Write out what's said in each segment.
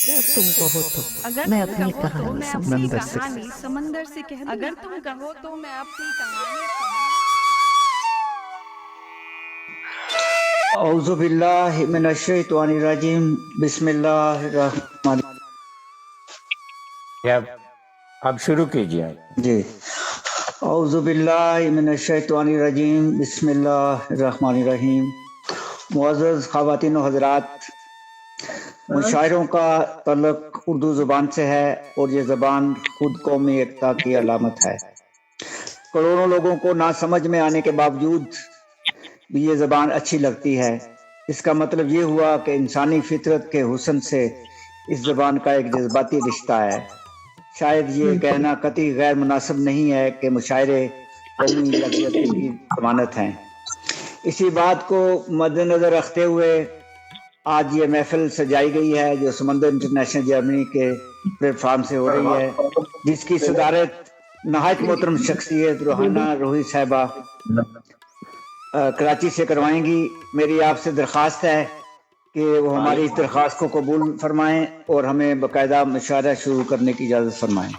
अगर तुम कहो तो अगर मैं तुम अपनी कहो तो कहानी मैं अपनी समंदर से कहानी समंदर से कह दूं। अगर तुम कहो तो मैं अपनी कहानी औज़ु बिल्लाहि मिनश्शैतानिर्रजीम बिस्मिल्लाहिर्रहमान। आप शुरू कीजिए। जी, औज़ु बिल्लाहि मिनश्शैतानिर्रजीम बिस्मिल्लाहिर्रहमानिर्रहीम। मुअज़्ज़ज़ ख़वातीन व हज़रात, मुशायरों का तल्लुक़ उर्दू ज़ुबान से है और ये ज़बान खुद कौमी एकता की अलामत है। करोड़ों लोगों को ना समझ में आने के बावजूद भी ये ज़बान अच्छी लगती है। इसका मतलब ये हुआ कि इंसानी फितरत के हुस्न से इस ज़बान का एक जज्बाती रिश्ता है। शायद ये कहना कतई गैर मुनासिब नहीं है कि मुशायरे कौमी यकजहती की ज़मानत हैं। इसी बात को मद्देनज़र रखते हुए आज ये महफिल सजाई गई है जो समंदर इंटरनेशनल जर्मनी के प्लेटफार्म से हो रही है, जिसकी सदारत नहायत मोहतरम शख्सियत रूहाना रूही साहिबा कराची से करवाएंगी। मेरी आपसे दरख्वास्त है कि वो हमारी इस दरख्वास्त को कबूल फरमाएं और हमें बाकायदा मुशायरा शुरू करने की इजाज़त फरमाएं।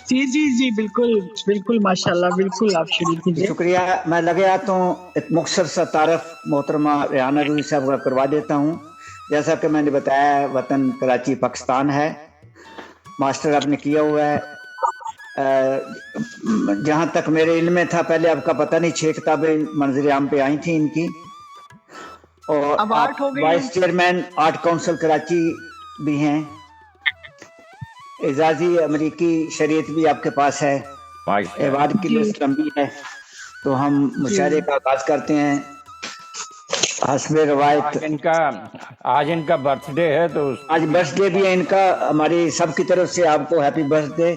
जी जी जी, बिल्कुल बिल्कुल, माशाल्लाह, बिल्कुल आप शुरू कीजिए। शुक्रिया। मैं लगे आता हूँ एक मुख्तसर सा तारफ मोहतरमा रेहाना रूही साहब का करवा देता हूँ। जैसा कि मैंने बताया, वतन कराची पाकिस्तान है, मास्टर आपने किया हुआ है। जहाँ तक मेरे इल्म में था, पहले आपका पता नहीं, 6 किताबें मंजर आम पे आई थी इनकी, और अब 8 हो गई vice chairman art council Karachi भी हैं। एजाजी अमरीकी शरीयत भी आपके पास है। एवार्ड की लिस्ट लंबी है, तो हम मुशायरे का आगाज करते हैं। हस्बे रवायत आज इनका बर्थडे है, तो आज बर्थडे भी है इनका। हमारी सबकी तरफ से आपको हैप्पी बर्थडे।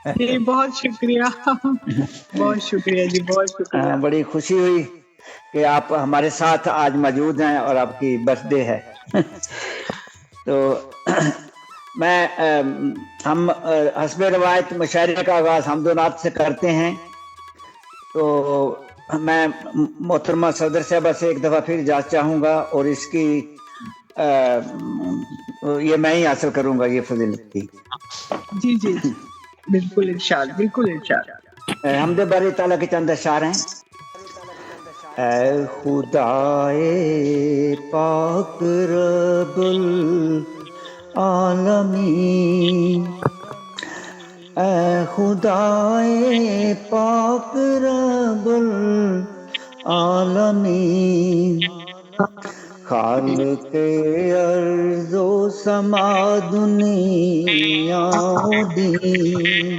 जी, बहुत शुक्रिया बहुत शुक्रिया जी, बहुत शुक्रिया। बड़ी खुशी हुई कि आप हमारे साथ आज मौजूद हैं और आपकी बर्थडे है। तो हम हस्बे रवायत मुशायरे का आगाज हमदोनात से करते हैं। तो मैं मोहतरमा सदर साहबा से एक दफ़ा फिर इजाज़त चाहूँगा और इसकी ये मैं ही हासिल करूँगा ये फजीलत की। जी जी, बिल्कुल इरशाद, बिल्कुल इरशाद। हमदे बारी ताला के चंद अशार हैं। ऐ खुदाए पाक रब्बुल आलमीन, ऐ खुदाए पाक रब्बुल आलमीन, खालिक़े अर्ज़ो समा दुनिया दीन,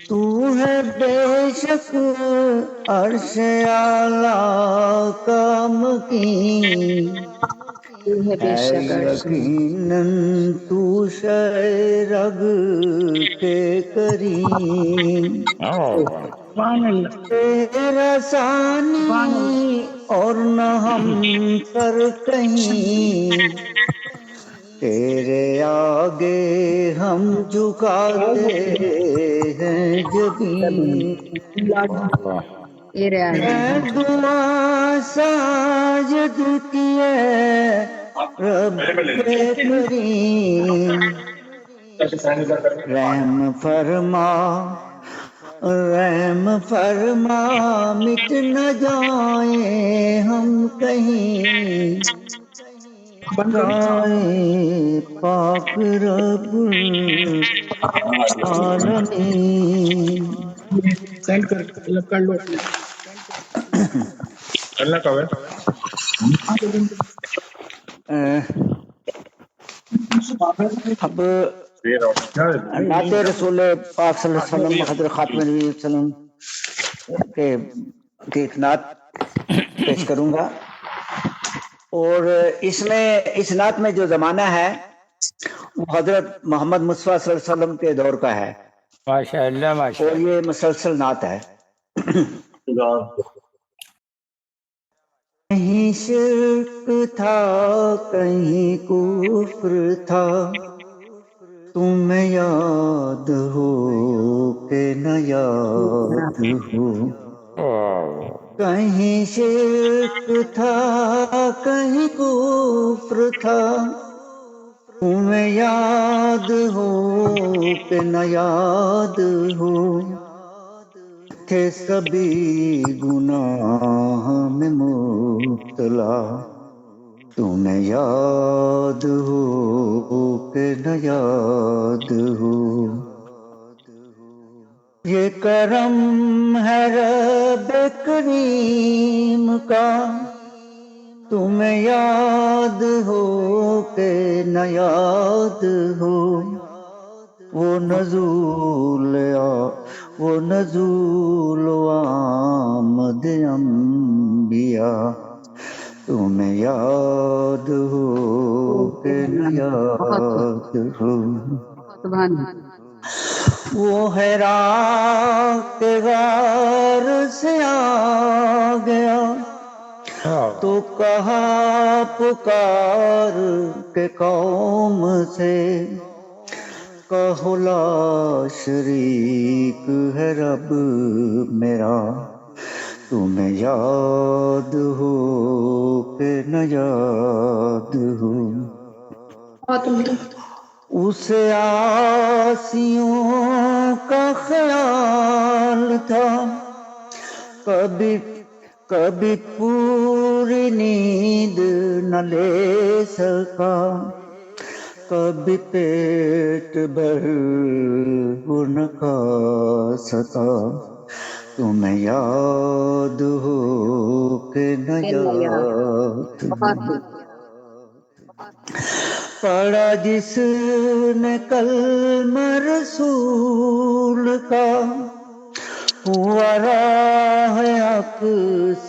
तू है बेशक अर्श आला का मकीन, यकीनन तू शरग के करीम, तेरा सानी और न हम पर कहीं, तेरे आगे हम झुकाते हैं जबीन। दुआ साजद किए रब के करीम, रहम फरमा मिट न जाए हम कहीं, गाए पाक रब्बुल आलमीन। सेंड कर लो अल्लाह का है। अब नाते रसूल पाक सल्लल्लाहु अलैहि वसल्लम हज़रत खातिमुन नबी सल्लम के एक नात पेश करूंगा, और इसमें इस नात में जो ज़माना है वो हज़रत मोहम्मद मुस्तफ़ा सल्लल्लाहु अलैहि वसल्लम के दौर का है। माशाअल्लाह और माशाअल्लाह। ये मुसलसल नात है। कहीं शिर्क था कहीं कुफ्र था, तुम्हें याद हो के न याद हो, कहीं शिर्क था कहीं कुफ्र था, تمہیں یاد ہو کہ نہ یاد ہو تھے سبھی گناہ میں مبتلا، تمہیں یاد ہو کہ نہ یاد ہو، یہ کرم ہے رب کریم کا، تمہیں یاد ہو کہ نہ یاد ہو، وہ نزول آمد انبیاء، تمہیں یاد ہو کہ نہ یاد ہو، وہ حیرا کے غار سے آ گیا تو کہا پکار کے قوم سے، کہو لا شریک ہے رب میرا، تمہیں یاد ہو کہ نہ یاد ہو، اسے آسیوں کا خیال تھا، کبھی پوری نیند نہ لے سکا، کبھی پیٹ بھر وہ نہ کھا سکا، تمہیں یاد ہو کہ نہ یاد ہو، پڑھا جس نے کلمہ رسول کا، ہوا راہ حق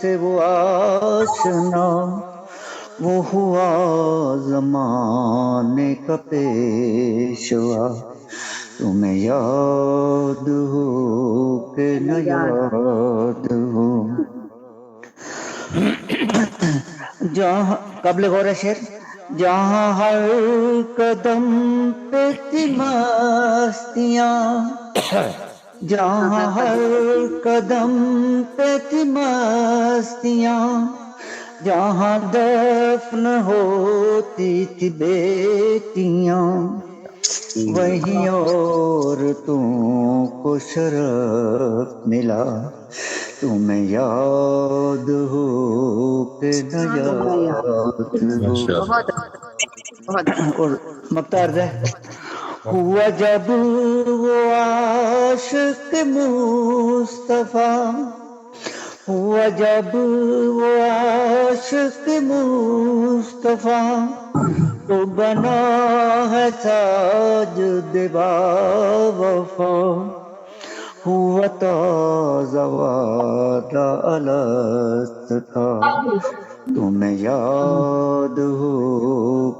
سے وہ آشنا، وہ ہوا زمانے کا پیشوا، تمہیں یاد ہو کہ نہ یاد ہو، جہاں قبل غور شعر، جہاں ہر قدم پہ تھی مستیاں، جہاں ہر قدم پہ تھی مستیاں، جہاں دفن ہوتی تھی بیٹیاں، وہیں عورتوں کو شرف ملا، تمہیں یاد ہو کہ نہ یاد ہو، اور مقطع ہے، ہوا جب وہ عاشق مصطفیٰ، ہوا جب وہ عاشق مصطفیٰ، تو بنا ہے ساجد با وفا، ہوا تازہ وعدہ الست کا، تمہیں یاد ہو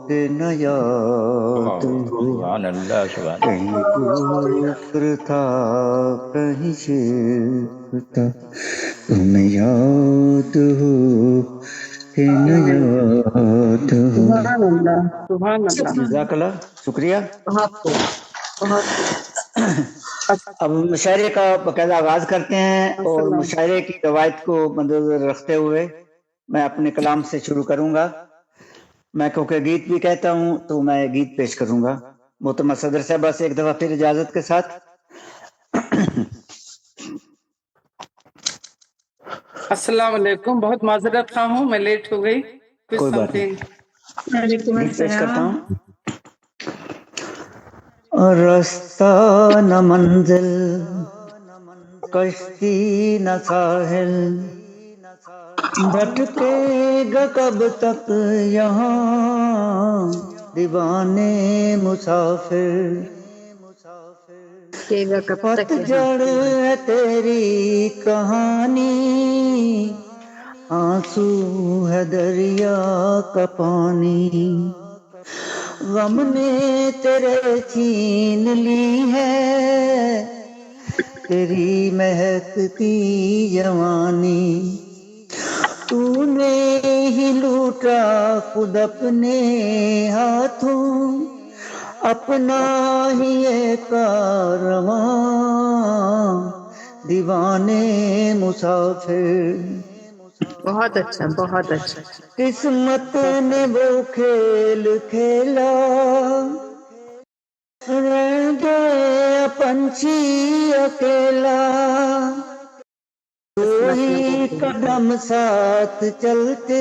کہ نہ یاد ہو، سبحان اللہ سبحان کہیں کفر تھا کہیں شرک تھا، تمہیں یاد ہو کہ نہ یاد ہو، جزاک اللہ، شکریہ۔ اب مشاعرے کا باقاعدہ آغاز کرتے ہیں، اور مشاعرے کی روایت کو مد نظر رکھتے ہوئے میں اپنے کلام سے شروع کروں گا۔ میں کیونکہ گیت بھی کہتا ہوں تو میں گیت پیش کروں گا۔ محترمہ صدر صاحبہ سے ایک دفعہ پھر اجازت کے ساتھ۔ السلام علیکم، بہت معذرت خواہ ہوں، میں لیٹ ہو گئی، کوئی بات نہیں، گیت پیش کرتا ہوں۔ رستہ نہ منزل، کشتی نہ ساحل، بھٹکے گا کب تک یہاں دیوانے مسافر، پتجھڑ ہے تیری کہانی، آنسو ہے دریا کا پانی، غم نے تیرے چھین لی ہے تیری مہکتی جوانی، تو نے ہی لوٹا خود اپنے ہاتھوں اپنا ہی ایک کارواں، دیوانے مسافر۔ بہت اچھا، بہت اچھا۔ قسمت نے وہ کھیل کھیلا पंछी अकेला, दो ही कदम साथ चलते,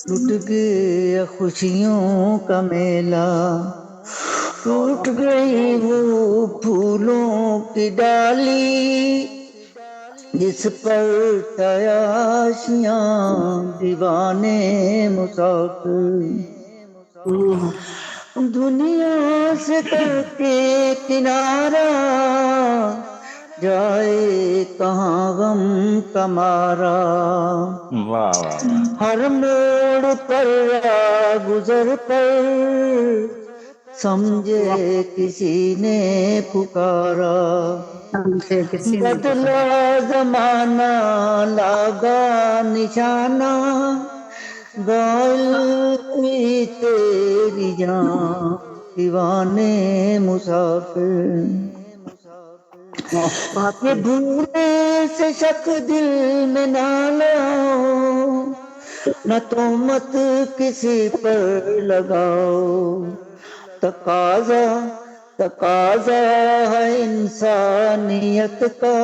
टूट गया खुशियों का मेला। टूट गई वो फूलों की डाली, जिस पर तयाशियां दीवाने मुसाफिर। दुनिया से करके किनारा, जाए कहाँ गम का मारा। वाह वाह वाह। हर मोड़ पर या गुजर पर, समझे किसी ने पुकारा। बदला जमाना लागा निशाना, गायल हुई तेरी जान दीवाने मुसाफिर। ये भूलने से शक दिल में ना लाओ, न तो मत किसी पर लगाओ। तकाजा तकाजा है इंसानियत का,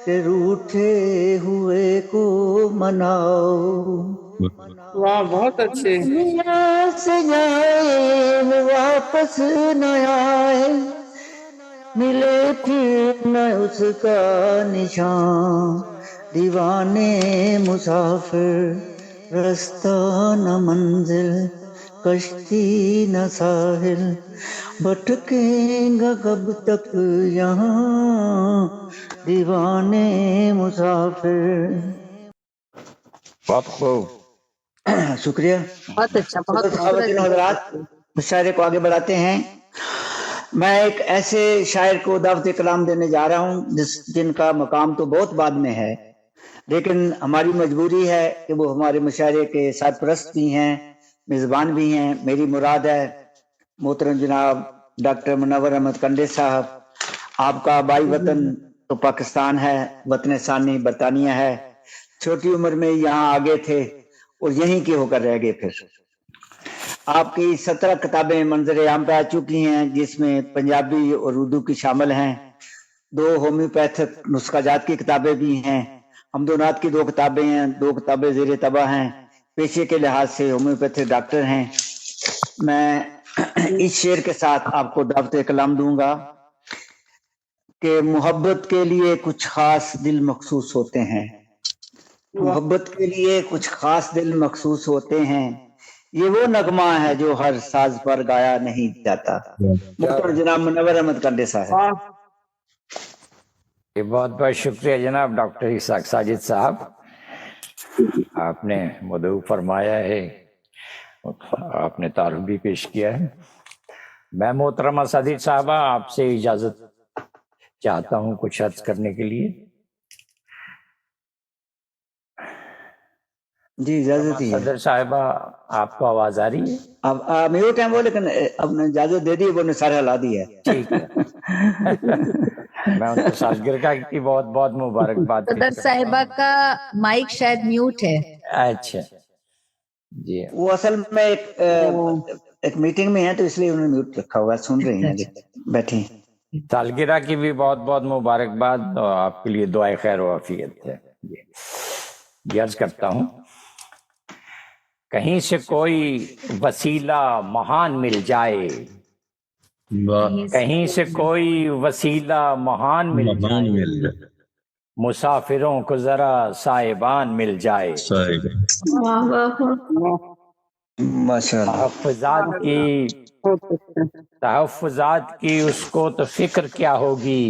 कि रूठे हुए को मनाओ। वाह बहुत अच्छे। दुनिया से जाए वो वापस न आए, मिले फिर न उसका निशान। दीवाने मुसाफिर, रास्ता न मंजिल, कश्ती न साहिल, भटकेगा कब तक यहाँ दीवाने मुसाफिर। बहुत खूब। शुक्रिया। बहुत अच्छा, बहुत ख़वातीन और हज़रात, मुशायरे को आगे बढ़ाते हैं। मैं एक ऐसे शायर को दावत कलाम देने जा रहा हूँ जिनका मकाम तो बहुत बाद में है, लेकिन हमारी मजबूरी है कि वो हमारे मुशायरे के सरपरस्त भी हैं, मेज़बान भी हैं। मेरी मुराद है मोहतरम जनाब डॉक्टर मुनव्वर अहमद कंडे साहब। आपका आबाई वतन तो पाकिस्तान है, वतन सानी बरतानिया है। छोटी उम्र में यहाँ आ गए थे और यहीं के होकर रह गए। फिर आपकी 17 किताबें मंजर आम पे आ चुकी हैं, जिसमें पंजाबी और उर्दू की शामिल हैं। 2 होम्योपैथिक नुस्खाजात की किताबें भी हैं। हमदोनात की 2 किताबें हैं, 2 किताबें ज़ेर तबा हैं। पेशे के लिहाज से होम्योपैथिक डॉक्टर हैं। मैं इस शेर के साथ आपको दावत कलाम दूंगा कि मोहब्बत के लिए कुछ खास दिल मखसूस होते हैं। मोहब्बत के लिए कुछ खास दिल मखसूस होते हैं, ये वो नगमा है जो हर साज पर गाया नहीं जाता। मुख्तर जनाब मुनव्वर अहमद कंडे साहब। बहुत बहुत शुक्रिया जनाब डॉक्टर इसाक साजिद साहब, आपने मदऊ फरमाया है, आपने तारुफ भी पेश किया है। मैं मोहतरमा साजिद साहबा आपसे इजाजत चाहता हूँ कुछ अर्ज करने के लिए। जी इजाजत ही है। सदर साहिबा आपको आवाज आ रही है? अब म्यूट है वो, लेकिन अब इजाजत दे दी, वो सारा हिला दी है। ठीक है। मैं उनको सालगिरह की बहुत बहुत मुबारकबाद। सदर साहिबा का माइक शायद म्यूट है। अच्छा जी, वो असल में एक मीटिंग में है तो इसलिए उन्होंने म्यूट रखा हुआ है, सुन रही हैं बैठी। सालगिरह की भी बहुत बहुत मुबारकबाद और आपके लिए दुआए खैर व आफियत है। जी अर्ज करता हूँ, कहीं से कोई वसीला महान मिल जाए, कहीं से कोई वसीला महान मिल जाए, मुसाफिरों को जरा साहिबान मिल जाए। माशाअल्लाह। तहफ़्फ़ुज़ात की उसको तो फिक्र क्या होगी,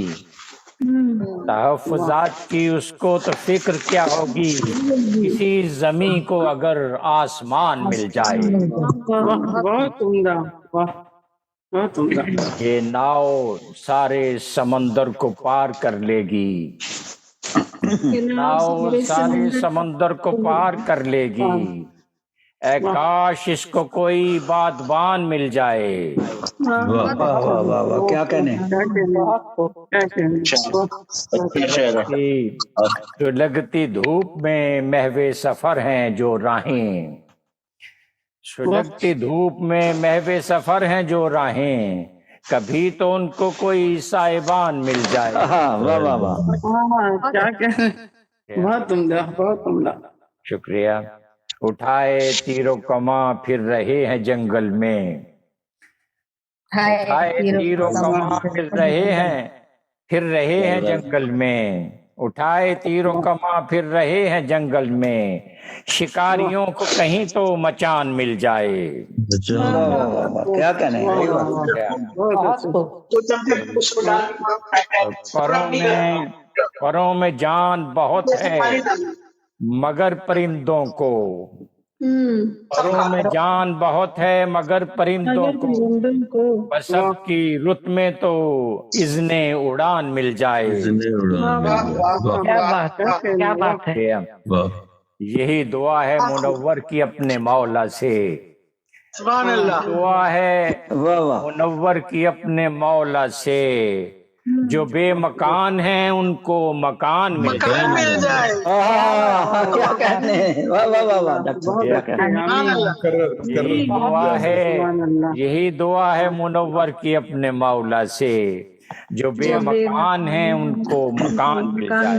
तहफ़्फ़ुज़ात की उसको तो फिक्र क्या होगी, किसी ज़मीं को अगर आसमान मिल जाए। बहुत उम्दा, बहुत उम्दा। ये नाव सारे समंदर को पार कर लेगी, नाव सारे समंदर को पार कर लेगी। ऐ काश इसको कोई बादबान मिल जाए। वाह वाह वाह वाह वाह, क्या कहने। जो लगती धूप में महवे सफर हैं जो राहें, सुलगती धूप में महवे सफर हैं जो राहें, کبھی تو ان کو کوئی صاحبان مل جائے. ہاں واہ واہ واہ. کیا کہنے. بہت عمدہ بہت عمدہ. شکریہ. اٹھائے تیر و کماں پھر رہے ہیں جنگل میں. اٹھائے تیر و کماں پھر رہے ہیں جنگل میں. اٹھائے تیر و کماں پھر رہے ہیں جنگل میں. شکاریوں کو کہیں تو مچان مل جائے. واہ واہ واہ واہ. کیا کہنے. پروں میں جان بہت ہے مگر پرندوں کو. پروں میں جان بہت ہے مگر پرندوں کو سب کی رت میں تو اذن اڑان مل جائے. کیا بات ہے. یہی دعا ہے منور کی اپنے مولا سے. سبحان اللہ. دعا ہے واہ واہ. منور کی اپنے مولا سے. جو بے مکان ہیں ان کو مکان مل جائے. کیا کہنے. واہ واہ واہ واہ. ڈاکٹر کیا کہنے. یہی دعا ہے منور کی اپنے مولا سے. جو بے مکان ہیں ان کو مکان مل جائے.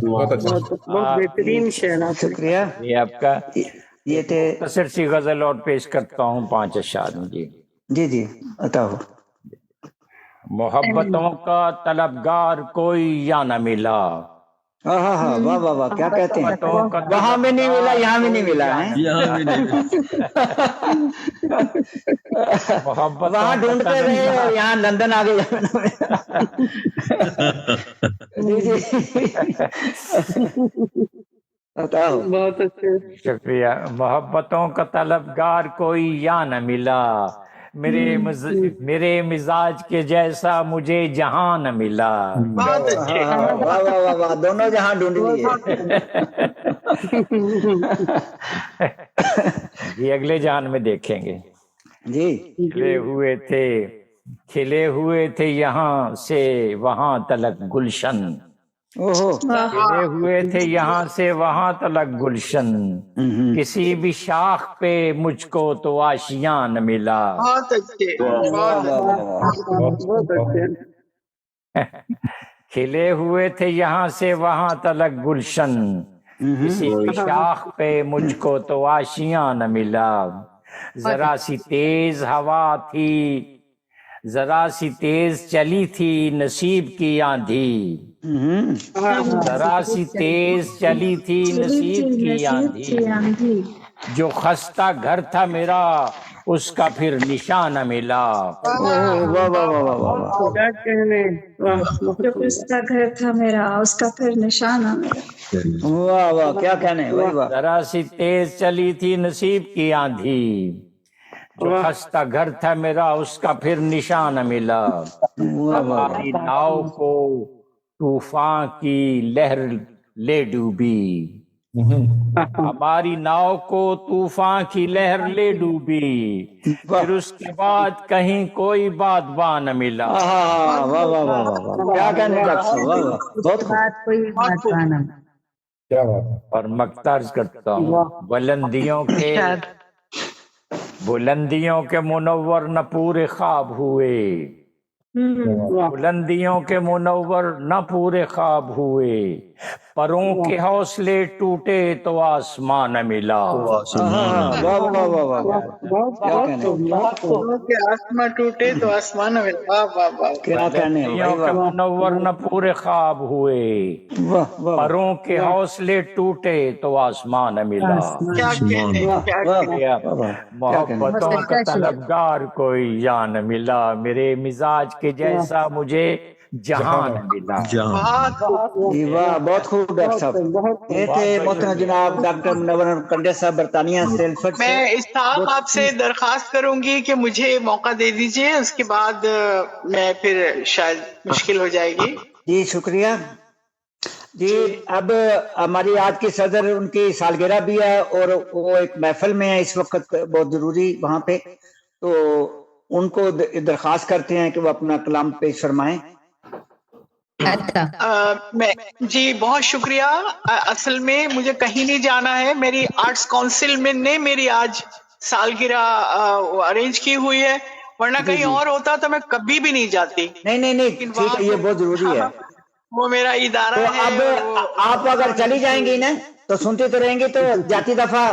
بہت بہترین شعر. شکریہ. یہ آپ کا یہ تھے. مختصر سی غزل اور پیش کرتا ہوں 5 اشعار. جی جی عطا ہو. محبتوں کا طلبگار کوئی یا نہ ملا. ہاں ہاں ہاں. واہ واہ واہ. کیا کہتے ہیں. وہاں بھی نہیں ملا یہاں بھی نہیں ملا ہے. وہاں ڈھونڈتے رہے اور یہاں لندن آ گئے. بہت اچھے. شکریہ. محبتوں کا طلبگار کوئی یا نہ ملا. میرے مزاج کے جیسا مجھے جہاں نہ ملا. بہت اچھے. واہ واہ واہ واہ. دونوں جہاں ڈھونڈ لیے. یہ اگلے جہان میں دیکھیں گے. جی. کھلے ہوئے تھے یہاں سے وہاں تلک گلشن. کھلے ہوئے تھے یہاں سے وہاں تلک گلشن. کسی بھی شاخ پہ مجھ کو تو آشیاں نہ ملا. بہت اچھے. بہت اچھے. کھلے ہوئے تھے یہاں سے وہاں تلک گلشن. کسی بھی شاخ پہ مجھ کو تو آشیاں نہ ملا. ذرا سی تیز ہوا تھی ذرا سی تیز چلی تھی نصیب کی آندھی. ذرا سی تیز چلی تھی نصیب کی آندھی. جو خستہ گھر تھا میرا اس کا پھر نشان نہ ملا. واہ واہ واہ واہ. کیا کہنے. جو اس کا گھر تھا میرا اس کا پھر نشان نہ ملا. واہ واہ. کیا کہنے. ذرا سی تیز چلی تھی نصیب کی آندھی. جو خستہ گھر تھا میرا اس کا پھر نشان نہ ملا. ہماری ناؤ کو طوفان کی لہر لے ڈوبی. ہماری ناؤ کو طوفان کی لہر لے ڈوبی. پھر اس کے بعد کہیں کوئی بادباں نہ ملا. واہ واہ واہ واہ. کیا کہنے ڈاکٹر. واہ واہ. بہت خوب. اور مقترض کرتا ہوں. بلندیوں کے منور نہ پورے خواب ہوئے. بلندیوں کے منور نہ پورے خواب ہوئے. پروں کے حوصلے ٹوٹے تو آسمان نہ ملا. آسمان ٹوٹے تو آسمان نہ ملا. بلندیوں کے منور نہ پورے خواب ہوئے. پروں کے حوصلے ٹوٹے تو آسمان نہ ملا. محبتوں کا طلبگار کوئی یا نہ ملا. میرے مزاج کے جیسا مجھے جہاں نہ ملا. بہت خوب ڈاکٹر صاحب. یہ تھے محترم جناب ڈاکٹر منور کنڈے صاحب برطانیہ سے. میں اسحاق آپ سے درخواست کروں گی کہ مجھے موقع دے دیجیے. اس کے بعد میں پھر شاید مشکل ہو جائے گی. جی شکریہ. جی اب ہماری آج کی صدر ان کی سالگرہ بھی ہے اور وہ ایک محفل میں ہے اس وقت بہت ضروری وہاں پہ. تو ان کو درخواست کرتے ہیں کہ وہ اپنا کلام پیش فرمائیں. جی بہت شکریہ. اصل میں مجھے کہیں نہیں جانا ہے. میری آرٹس کونسل میں نے میری آج सालगिरह अरेंज की हुई है, वरना कहीं और होता तो मैं कभी भी नहीं जाती। नहीं नहीं नहीं, ठीक है, ये बहुत जरूरी है। वो मेरा इदारा तो है। अब आप अगर चली जाएंगी ना तो सुनते तो रहेंगे, तो जाती दफा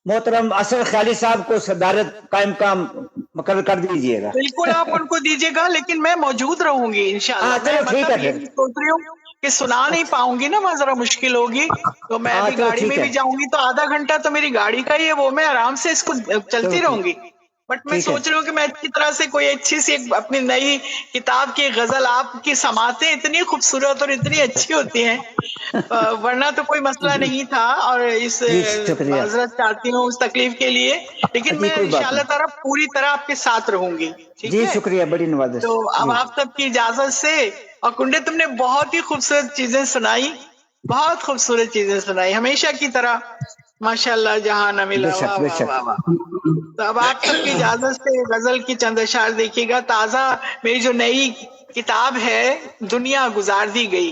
मोहतरम असर ख्याली साहब को सदारत कायम का मुकर्रर कर दीजिएगा। बिल्कुल आप उनको दीजिएगा, लेकिन मैं मौजूद रहूंगी इंशाल्लाह। चलो ठीक है ये फिर। सोच रही हूँ कि सुना नहीं पाऊंगी ना, मैं जरा मुश्किल होगी, तो मैं अभी चलो गाड़ी ठीक में है। भी जाऊंगी तो आधा घंटा तो मेरी गाड़ी का ही है, वो मैं आराम से इसको चलती ठीक। रहूंगी। बट मैं ठीक है। सोच रही हूँ कि मैं अच्छी तरह से कोई अच्छी सी एक अपनी नई किताब की गजल, आपकी समातें इतनी खूबसूरत और इतनी अच्छी होती हैं, वरना तो कोई मसला नहीं था। और इस जी, शुक्रिया। माजरत चाहती हूँ उस तकलीफ के लिए, लेकिन जी, मैं कोई बात इंशाल्लाह ताला पूरी तरह आपके साथ रहूंगी। ठीक जी है? शुक्रिया, बड़ी नवाजिश। तो अब जी। आप सबकी इजाजत से, और कुंडे तुमने बहुत ही खूबसूरत चीजें सुनाई, बहुत खूबसूरत चीजें सुनाई, हमेशा की तरह, माशाल्लाह, जहां न मिला। बेशक, वाह वाह बेशक। वाह वाह। तो अब आप सबकी इजाजत से गजल की चंद अशार देखिएगा। ताजा मेरी जो नई किताब है दुनिया गुजार दी गई,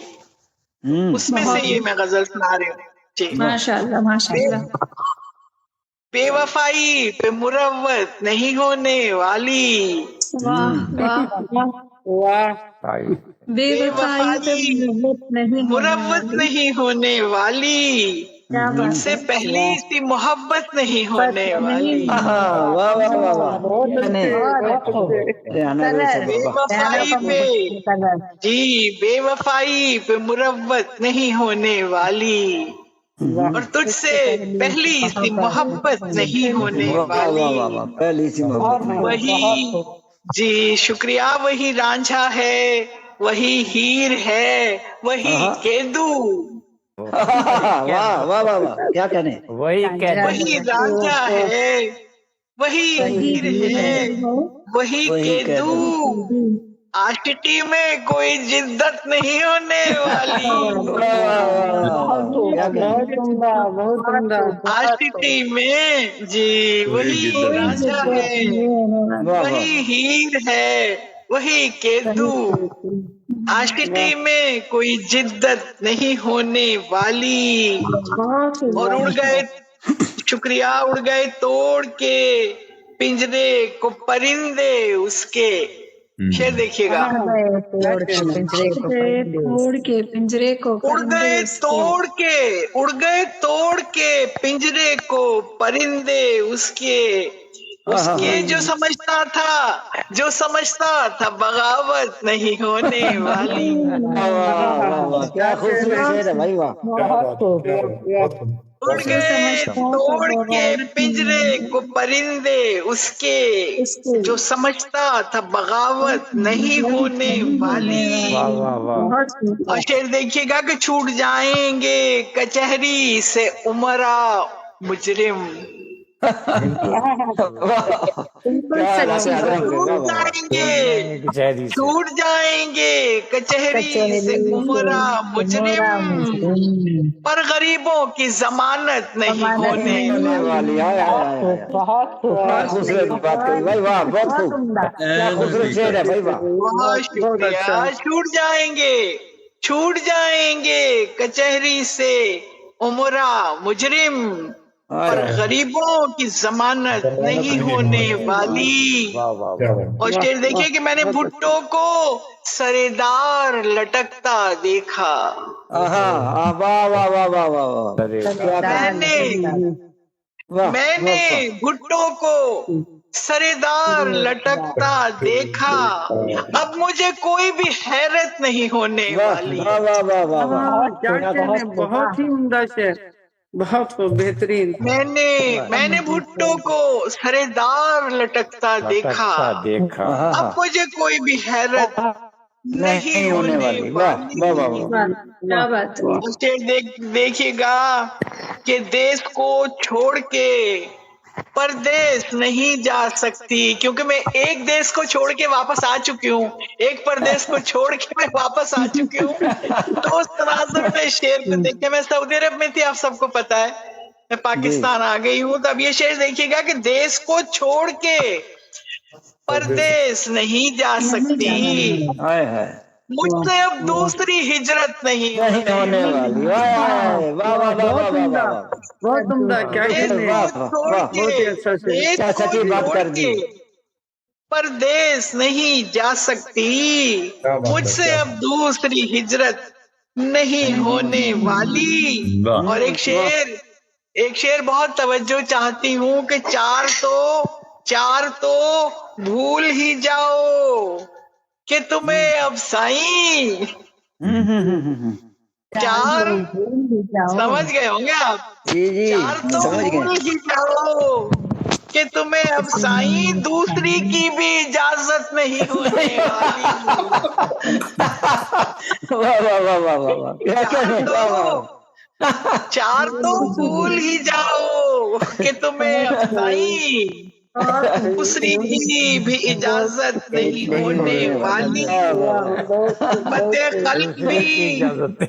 उसमें से ये मैं गजल सुना रही हूँ जी। माशाल्लाह माशाल्लाह। बेवफाई पे मुरव्वत नहीं होने वाली, वाह वाह वाह। वाह, भाई बेवफाई पे मुरव्वत नहीं होने वाली, क्या बात तुझसे है। पहली सी मोहब्बत नहीं होने वाली। आहा, वाह वाह वाह वाह। बेवफाई पे, जी, बेवफाई पे मुरव्वत नहीं होने वाली, और तुझसे पहली सी मोहब्बत नहीं होने वाली। पहली सी मोहब्बत। वही, जी शुक्रिया, वही रांझा है, वही हीर है, वही केदू, वाह वाह वाह वाह, क्या कहने। वही कहते वही रांझा है, वही हीर है, वही केदू, आशिकी में कोई जिद्दत नहीं होने वाली, बहुत उम्दा, बहुत उम्दा। आशिकी में, जी, वही रांझा है, वही हीर है, वही केदू, आशिकी में कोई जिद्दत नहीं होने वाली। और उड़ गए, शुक्रिया, उड़ गए तोड़ के पिंजरे को परिंदे उसके। शेर देखिएगा। तोड़ के पिंजरे को उड़ गए तोड़ के, उड़ गए तोड़ के पिंजरे को परिंदे उसके, उसके जो समझता था बगावत नहीं होने वाली। क्या खूबसूरत शेर है भाई, वाह। उड़ गए तोड़ के पिंजरे को परिंदे उसके, जो समझता था बगावत नहीं होने वाली। वाह वाह वाह। और शेर देखिएगा कि छूट जाएंगे कचहरी से उमरा मुजरिम, छूट जाएंगे कचहरी से उमरा मुजरिम, पर गरीबों की जमानत नहीं होने वाली। बहुत खूबसूरत बात कही भाई, वाह, बहुत खूब, क्या खूबसूरत शेर है भाई, वाह। बहुत शुक्रिया। छूट जाएंगे कचहरी से उमरा मुजरिम, पर गरीबों की जमानत नहीं होने वाली। और शेर देखिए कि मैंने भुट्टो को सरेदार लटकता देखा, वाह वाह वाह वाह वाह। मैंने भुट्टो को सरेदार लटकता देखा, अब मुझे कोई भी हैरत नहीं होने वाली। वाह वाह वाह वाह वाह, क्या कहने, बहुत ही उम्दा शेर, बहुत बेहतरीन। मैंने भुट्टो को सरेदार लटकता देखा, अब मुझे कोई भी हैरत नहीं होने वाली। वाह वाह वाह, क्या बात है। देखिएगा कि देश को छोड़ के परदेश नहीं जा सकती, क्योंकि मैं एक देश को छोड़ के वापस आ चुकी हूँ, एक परदेश को छोड़ के मैं वापस आ चुकी हूँ। तो उस तनाजुर में शेर को देखिए, मैं सऊदी अरब में थी, आप सबको पता है, मैं पाकिस्तान आ गई हूँ, तो अब ये शेर देखिएगा कि देश को छोड़ के परदेश नहीं जा सकती, मुझसे अब दूसरी हिजरत नहीं नहीं होने वाली। वाह वाह वाह वाह वाह वाह वाह। बहुत उम्दा, क्या कहने, वाह छोड़ वाह, के, बहुत ही अच्छा से। देश क्या को सच्ची बात छोड़ कर दी। के परदेश नहीं जा सकती, मुझसे अब दूसरी हिजरत नहीं होने वाली। और एक शेर बहुत तवज्जो चाहती हूँ कि चार तो भूल ही जाओ कि तुम्हें अब साईं चार समझ गए होंगे आप। जी जी चार तो समझ भूल गए। ही जाओ कि तुम्हें अब साईं दूसरी की भी इजाजत नहीं होने वाली। वाह वाह वाह वाह वाह वाह, क्या कहने, वाह वाह। चार तो भूल ही जाओ कि तुम्हें अब साईं दूसरी की भी इजाजत नहीं होने वाली। खिदमत खल्क भी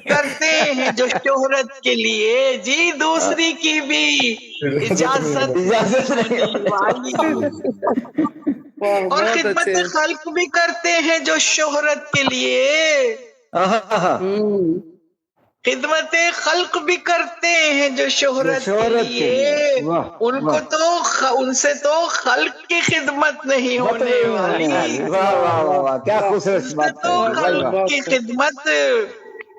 करते हैं जो शोहरत के लिए, जी दूसरी की भी इजाजत नहीं होने वाली। और बहुत खिदमत अच्छे। खल्क भी करते हैं जो शोहरत के लिए, आहा, खिदमत खल्क भी करते हैं जो शोहरत के शोहरत के लिए। लिए, वाह, उनको वाह। तो उनसे तो खल्क की खिदमत नहीं होने वाली, वाह वाह वाह वाह, क्या खूबसूरत उनसे बात तो कर दी, वाह खल्क वाह। की खिदमत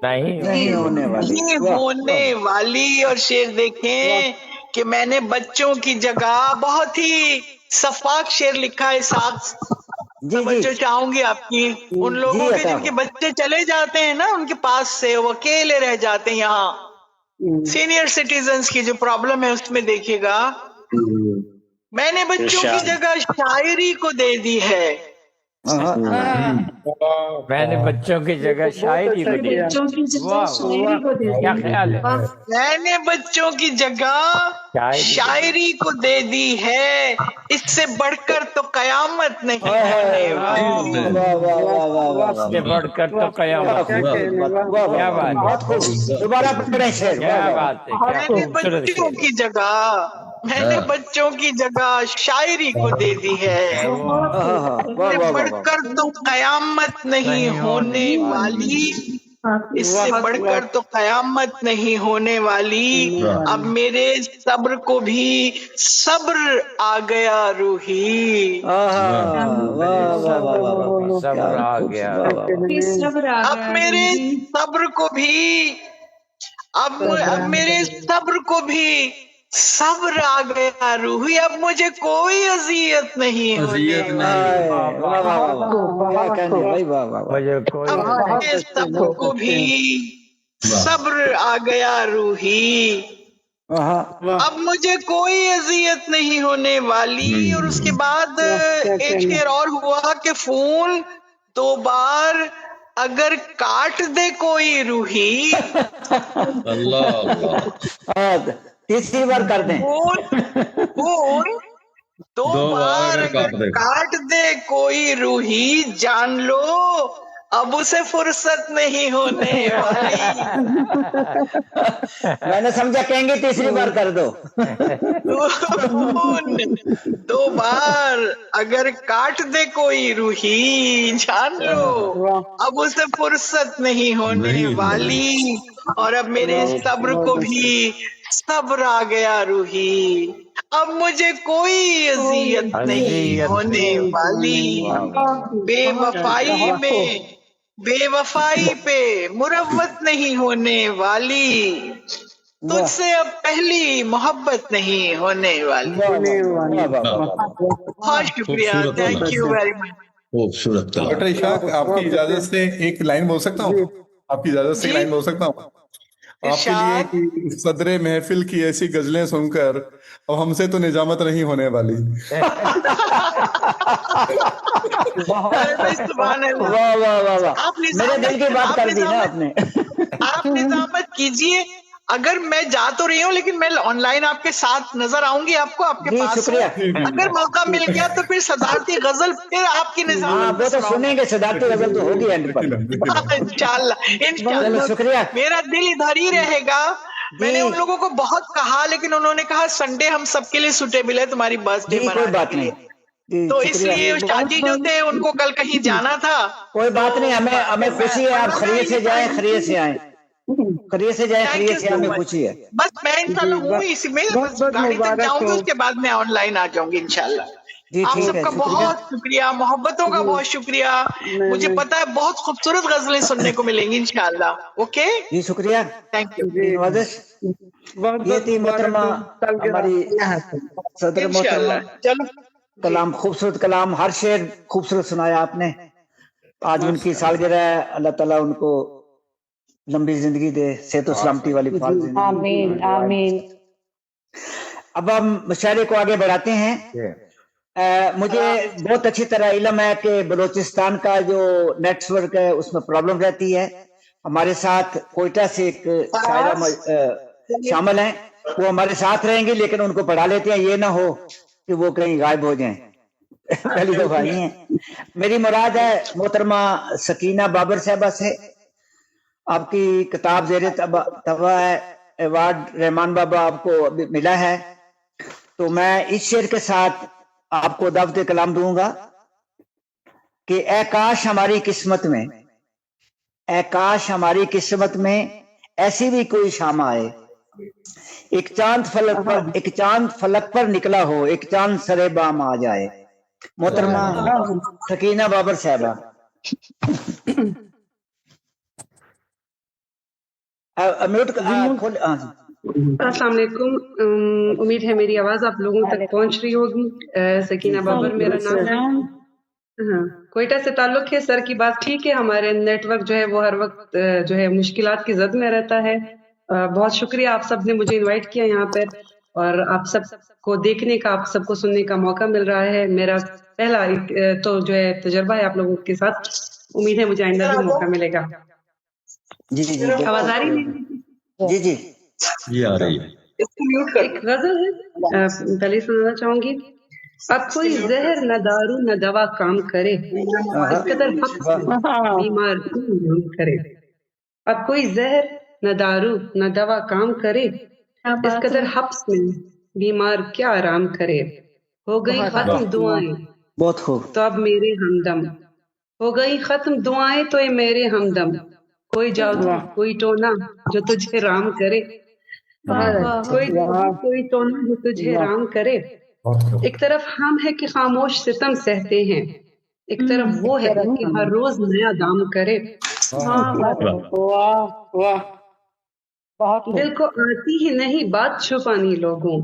नहीं होने वाली, नहीं वाह, होने वाली। और शेर देखें कि मैंने बच्चों की जगह बहुत ही सफाक शेर लिखा है साथ। जी तवज्जो जी चाहूंगी आपकी उन लोगों जी, के अता जिनके हो। बच्चे चले जाते हैं ना उनके पास से, वो अकेले रह जाते हैं। यहाँ सीनियर सिटीजन्स की जो प्रॉब्लम है उसमें देखिएगा, मैंने बच्चों की जगह शायरी को दे दी है। आहा, मैंने बच्चों की जगह शायरी को दी। बच्चों की जगह शायरी को दे क्या दी। ख्याल है? मैंने बच्चों की जगह शायरी को दे दी है, इससे बढ़कर तो कयामत नहीं होने वाली। वाह वाह वाह वाह वाह वाह। इससे बढ़कर तो कयामत। क्या क्या बात है? बहुत खूब, दोबारा पढ़ें शेर। क्या वाह, वाह। बात है, क्या मैंने खूबसूरत बच्चों शेर। की जगह बच्चों की जगह शायरी को दे दी है, आहा, वाह इससे वाह वाह वाह। बढ़कर तो कयामत नहीं होने वाली, इससे बढ़कर तो कयामत नहीं होने वाली। अब मेरे सब्र को भी सब्र आ गया रूही, आहा, वाह वाह वाह वाह वाह, सब्र आ क्या गया। खूब, वाह, वाह, वाह। सब्र आ अब गया मेरे रूही। सब्र को भी अब मेरे सब्र को भी सब्र आ गया रूही, अब मुझे कोई अजियत नहीं होने वाली। हाय, वाह वाह वाह वाह, क्या कहने भाई, वाह वाह वाह। मुझे कोई अब मेरे सब्र को भी सब्र आ गया रूही, आहा, अब मुझे कोई अजियत नहीं होने वाली। और उसके बाद एक शेर और हुआ कि फोन 2 बार अगर काट दे कोई रूही, हाँ, तीसरी बार कर दें। फोन 2 बार अगर काट दे कोई रूही, जान लो अब उसे फुर्सत नहीं होने वाली। मैंने समझा कहेंगे तीसरी बार कर दो। फोन 2 बार अगर काट दे कोई रूही, जान लो अब उसे फुर्सत नहीं होने वाली। और अब मेरे सब्र को भी सब्र आ गया रूही, अब मुझे कोई अजियत नहीं होने वाली। बेवफाई पे मुरव्वत नहीं होने वाली, तुझसे अब पहली मोहब्बत नहीं होने वाली। वाह वाह वाह। बहुत शुक्रिया, थैंक यू वेरी मच। खूबसूरत कलाम। डॉक्टर इशाक, आपकी इजाजत से एक लाइन बोल सकता हूँ? आपकी इजाजत से एक जी। लाइन बोल सकता हूँ आपके लिए इरशाद। कि सदरे महफिल की ऐसी गजलें सुनकर अब हमसे तो निजामत नहीं होने वाली। अरे भाई, सुभान अल्लाह। वाह वाह वाह वाह, आप मेरे दिल की बात कर दी ना निजामत- आपने। आप निजामत कीजिए। अगर मैं जा तो रही हूँ लेकिन मैं ऑनलाइन आपके साथ नजर आऊंगी, आपको आपके जी, पास शुक्रिया। हूँ। अगर मौका मिल गया तो फिर सदारती गजल फिर आपकी हाँ, निजामत वो तो सुनेंगे, सदारती गजल तो होगी एंड पर। इंशाल्लाह चलो, इंशाल्लाह। शुक्रिया। मेरा दिल इधर ही रहेगा। मैंने उन लोगों को बहुत कहा लेकिन उन्होंने कहा संडे हम सबके लिए सुटेबल है तुम्हारी बर्थडे जी, कोई मनाने बात के लिए। नहीं। जी, तो शुक्रिया। इसलिए शादी जो थे उनको कल कहीं जाना था। कोई बात नहीं, हमें खुशी है, आप खैरियत से जाएं, खैरियत से आए, खैरियत से जाएं, थैंक खैरियत यू से, सो हमें मच। खुशी है। बस मैं इंशाल्लाह जी, हूँ इसी में, बहुत बस बहुत गाड़ी तक मुबारक जाऊंगी, हो। उसके बाद मैं ऑनलाइन आ जाऊंगी इंशाल्लाह। जी आप ठीक है, सबका शुक्रिया। बहुत शुक्रिया, मोहब्बतों का बहुत शुक्रिया। मुझे नहीं। पता है बहुत खूबसूरत गजलें सुनने को मिलेंगी इंशाल्लाह। ओके, जी शुक्रिया, थैंक यू। जी नवाजिश। बहुत ये बहुत थी मुबारक मोहतरमा हो सालगिरह। हमारी सदर मोहतरमा। इंशाल्लाह चलो कलाम खूबसूरत कलाम, हर शेर खूबसूरत सुनाया आपने। आज उनकी सालगिरह है, अल्लाह ताला उनको लंबी जिंदगी दे, सेहत और सलामती वाली फाल जिंदगी। आमीन आमीन। अब हम मुशायरे को आगे बढ़ाते हैं। मुझे बहुत अच्छी तरह इल्म है कि बलूचिस्तान का जो नेटवर्क है उसमें प्रॉब्लम रहती है। हमारे साथ कोयटा से एक शायरा शामिल हैं, वो हमारे साथ रहेंगे, लेकिन उनको पढ़ा लेते हैं, ये ना हो कि वो कहीं गायब हो जाएं। पहली दफा नहीं है। मेरी मुराद है मोहतरमा सकीना बाबर साहबा से। आपकी किताब ज़ेरे तवा है, अवार्ड रहमान बाबा आपको अभी मिला है। तो मैं इस शेर के साथ आपको दावत कलाम दूंगा कि ए काश हमारी किस्मत में, ए काश हमारी किस्मत में ऐसी भी कोई शाम आए, एक चांद फलक पर निकला हो, एक चांद सरे बाम आ जाए। मोहतरमा सकीना बाबर साहबा। म्यूट खोल। अस्सलाम वालेकुम। उम्मीद है मेरी आवाज आप लोगों तक पहुंच रही होगी। सकीना बाबर मेरा नाम है। हाँ, कोयटा से ताल्लुक है। सर की बात ठीक है, हमारे नेटवर्क जो है वो हर वक्त जो है मुश्किलात की जद में रहता है। बहुत शुक्रिया, आप सब ने मुझे इनवाइट किया यहाँ पर, और आप सबको देखने का, आप सबको सुनने का मौका मिल रहा है। मेरा पहला तो जो है तजर्बा है आप लोगों के साथ। उम्मीद है मुझे आइंदा भी मौका मिलेगा। जी जी जी, आवाज आ रही है? जी जी ये आ रही है। इसको म्यूट कर। एक गजल है, पहले सुनाना चाहूंगी। अब कोई जहर न दारू न दवा काम करे, इस कदर बीमार क्यों करे। अब कोई जहर न दारू न दवा काम करे, इस कदर हब्स में बीमार क्या आराम करे। हो गई खत्म दुआएं बहुत खूब। तो अब मेरे हमदम, हो गई खत्म दुआएं तो ये मेरे हमदम। कोई जादू कोई टोना जो तुझे राम करे, कोई जादू कोई टोना जो तुझे राम करे। एक तरफ हम है कि खामोश सितम सहते हैं, एक तरफ वो है कि हर रोज नया दाम करे। वाह वाह, बहुत दिल को आती ही नहीं बात छुपानी लोगों,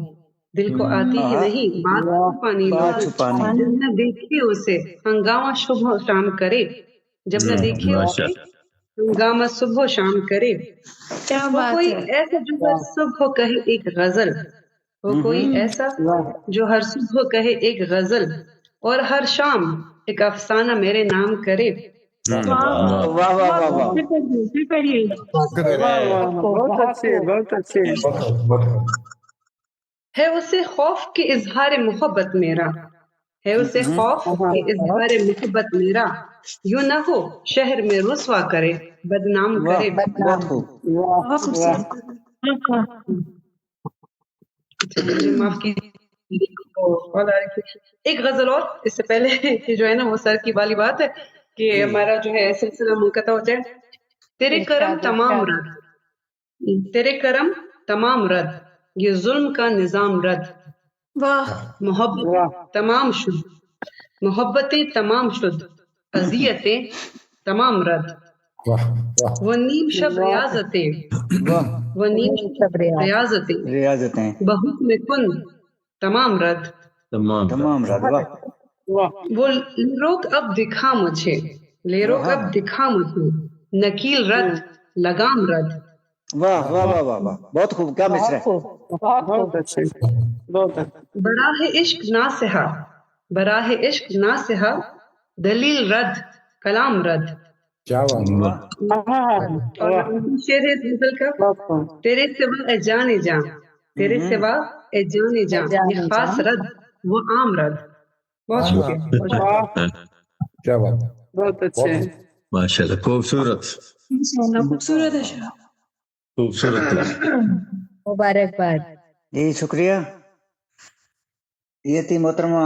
दिल को आती ही नहीं बात छुपानी लोगों। जब न देखे उसे हंगामा सुबह शाम करे, जब न देखे उसे हंगामा सुबह शाम करे। वो कोई ऐसा जो हर सुबह कहे एक गजल, वो कोई ऐसा जो हर सुबह कहे एक गजल, और हर शाम एक अफसाना मेरे नाम करे। वाह वाह वाह वाह, बहुत अच्छे बहुत अच्छे। है उसे खौफ के इजहार मोहब्बत मेरा, है उसे खौफ के इजहार मोहब्बत मेरा। यूं न हो शहर में रुसवा करे, बदनाम करे। मुझे माफ कीजिए, एक गजल और इससे पहले कि जो है ना वो सर की वाली बात है कि हमारा जो है सिलसिला मुनक़ता हो जाए। तेरे करम तमाम रद, तेरे करम तमाम रद, ये जुल्म का निजाम रद। मोहब्बत तमाम शुद्ध, मोहब्बतें तमाम शुद्ध, अज़ियतें तमाम रद। वो नीम शब रियाज़तें, वो नीम शब रियाज़तें, बहुक्म कुन तमाम रद, तमाम रद। वाह, वो ले रोक अब दिखा मुझे, ले रोक अब दिखा मुझे, नकील रद लगाम रद। वाह वाह वाह वाह वाह, बहुत खूब, क्या मिसरा है। बहुत अच्छे बहुत अच्छे। बड़ा है इश्क ना सहा, बड़ा है इश्क ना सहा, दलील रद कलाम रद। क्या बात। शेर है गजल का। तेरे सिवा ए जाने जा, तेरे सिवा ए जाने जा, ये खास रद वो आम रद। बहुत शुक्रिया। क्या बात, बहुत अच्छे। माशाल्लाह, खूबसूरत खूबसूरत है। खूबसूरत। मुबारकबाद। जी शुक्रिया। یہ تھی محترمہ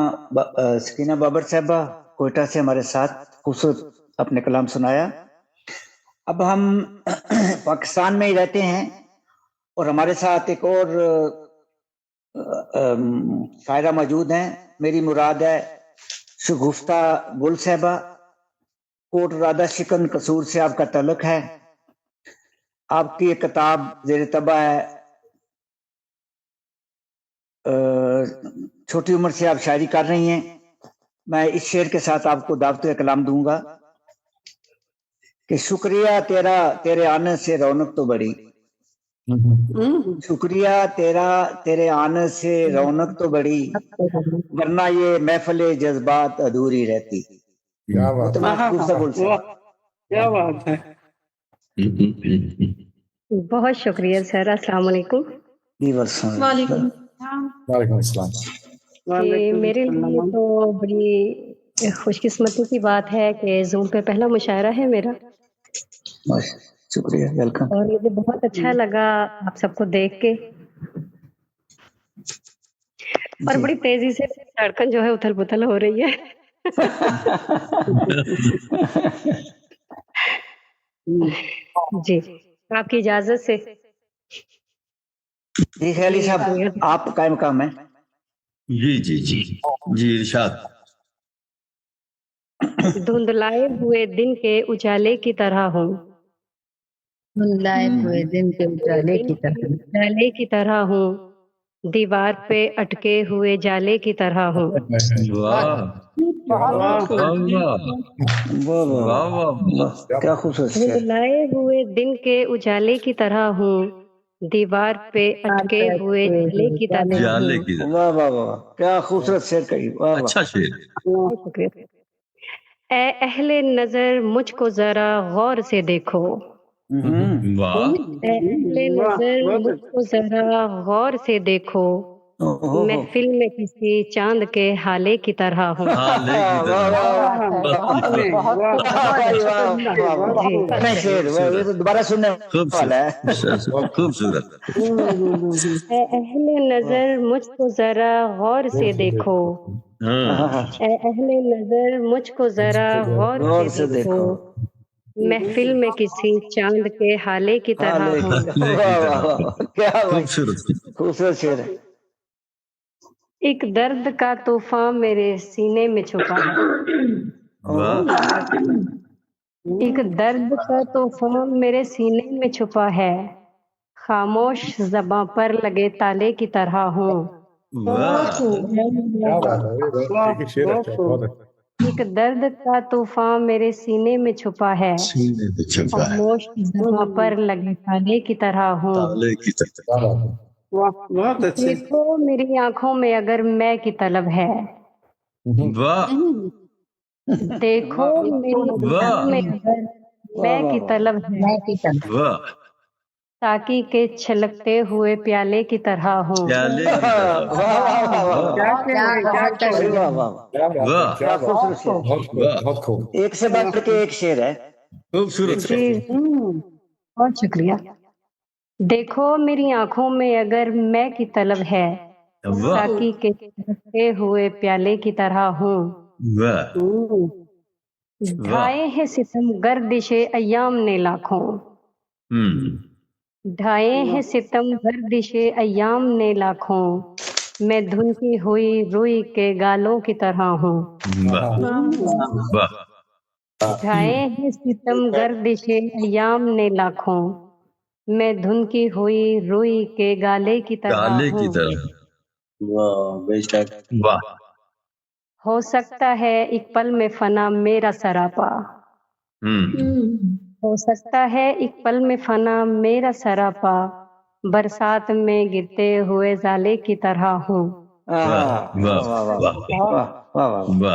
سکینہ بابر صاحبہ کوئٹہ سے ہمارے ساتھ خوبصورت اپنے کلام سنایا. اب ہم پاکستان میں ہی رہتے ہیں اور ہمارے ساتھ ایک اور شاعرہ موجود ہیں. میری مراد ہے شگفتہ گل صاحبہ. کوٹ رادہ شکن قصور سے آپ کا تعلق ہے. آپ کی ایک کتاب زیر طبع ہے. چھوٹی عمر سے آپ شاعری کر رہی ہیں. میں اس شعر کے ساتھ آپ کو دعوت کلام دوں گا کہ شکریہ تیرا تیرے آنے سے رونق تو بڑی. شکریہ تیرا تیرے آنے سے رونق تو بڑی، ورنہ یہ محفل جذبات ادھوری رہتی. کیا بات کیا بات ہے. بہت شکریہ سر. السلام علیکم. وعلیکم وعلیکم السلام. میرے لیے تو بڑی خوش قسمتی کی بات ہے کہ زوم پہ پہلا مشاعرہ ہے میرا، شکریہ. ویلکم. اور مجھے بہت اچھا لگا آپ سب کو دیکھ کے، اور بڑی تیزی سے دھڑکن جو ہے اتھل پتھل ہو رہی ہے. جی آپ کی اجازت سے. جی خیالی صاحب آپ کا مقام ہے. جی جی جی جی ارشاد. دھندلائے ہوئے دن کے اجالے کی طرح ہوں، دھندلائے ہوئے دن کے اجالے کی طرح، جالے کی طرح ہوں، دیوار پہ اٹکے ہوئے جالے کی طرح ہوں. واہ واہ واہ واہ، کیا خوبصورت شعر. دھندلائے ہوئے دن کے اجالے کی طرح ہوں، دیوار پہ اٹکے ہوئے جالے کی طرح جالے ہوں. کی طرح. واہ واہ واہ، کیا خوبصورت شعر کہی. واہ واہ. اچھا شعر. شکریہ. اے اہل نظر مجھ کو ذرا غور سے دیکھو، واہ اے اہل نظر مجھ کو ذرا غور سے دیکھو، محفل میں کسی چاند کے حالے کی طرح ہوں. حالے کی طرح. دوبارہ سننے والا ہے. خوبصورت. اے اہل نظر مجھ کو ذرا غور سے دیکھو، اے اہل نظر مجھ کو ذرا غور سے دیکھو، محفل میں کسی چاند کے حالے کی طرح ہوں. کیا خوبصورت. خوبصورت شعر ہے. ایک درد کا طوفان میرے سینے میں چھپا ہے، واہ ایک درد کا طوفان میرے سینے میں چھپا ہے، خاموش زباں پر لگے تالے کی طرح ہوں. واہ. کیا بات ہے. ایک شعر اچھا، بہت اچھا. ایک درد کا طوفان میرے سینے میں چھپا ہے، سینے پہ چھپا ہے. خاموش زباں پر لگے تالے کی طرح ہوں. تالے کی طرح. بہت اچھے. دیکھو میری آنکھوں میں اگر میں کی طلب ہے، واہ دیکھو میری آنکھوں میں اگر میں کی طلب ہے، واہ. تاکہ کے چھلکتے ہوئے پیالے کی طرح ہوں. پیالے کی طرح. کیا خوبصورت شعر. بہت خوب. ایک سے بڑھ کے ایک شعر ہے. خوبصورت. جی بہت شکریہ. دیکھو میری آنکھوں میں اگر میں کی طلب ہے، واہ تاکہ کے چھلکتے ہوئے پیالے کی طرح ہوں. واہ. ڈھائے ہیں ستم گردش ایام نے لاکھوں، ڈھائے ہیں ستم گردش ایام نے لاکھوں، میں دھنکی ہوئی روئی کے گالوں کی طرح ہوں. واہ. ڈھائے ہیں ستم گردش ایام نے لاکھوں، میں دھنکی ہوئی روئی کے گالے کی طرح تالے کی ہوں. طرح. واہ. ہو سکتا ہے ایک پل میں فنا میرا سراپا، ہو سکتا ہے ایک پل میں فنا میرا سراپا، برسات میں گرتے ہوئے زالے کی طرح ہوں.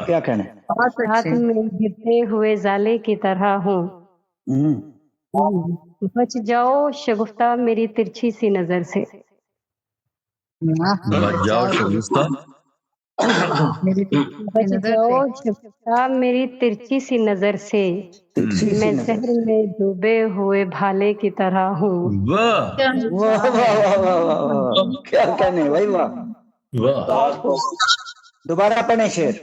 کیا کہنا ہے. برسات میں گرتے ہوئے زالے کی طرح ہوں. بچ جاؤ شگفتہ میری ترچھی سی نظر سے، بچ جاؤ شگفتہ. بچ جاؤ شگفتہ میری ترچھی سی نظر سے، میں زہر میں ڈوبے ہوئے بھالے کی طرح ہوں. واہ کیا کہنے بھائی. واہ. واہ. दोबारा पढ़ें शेर।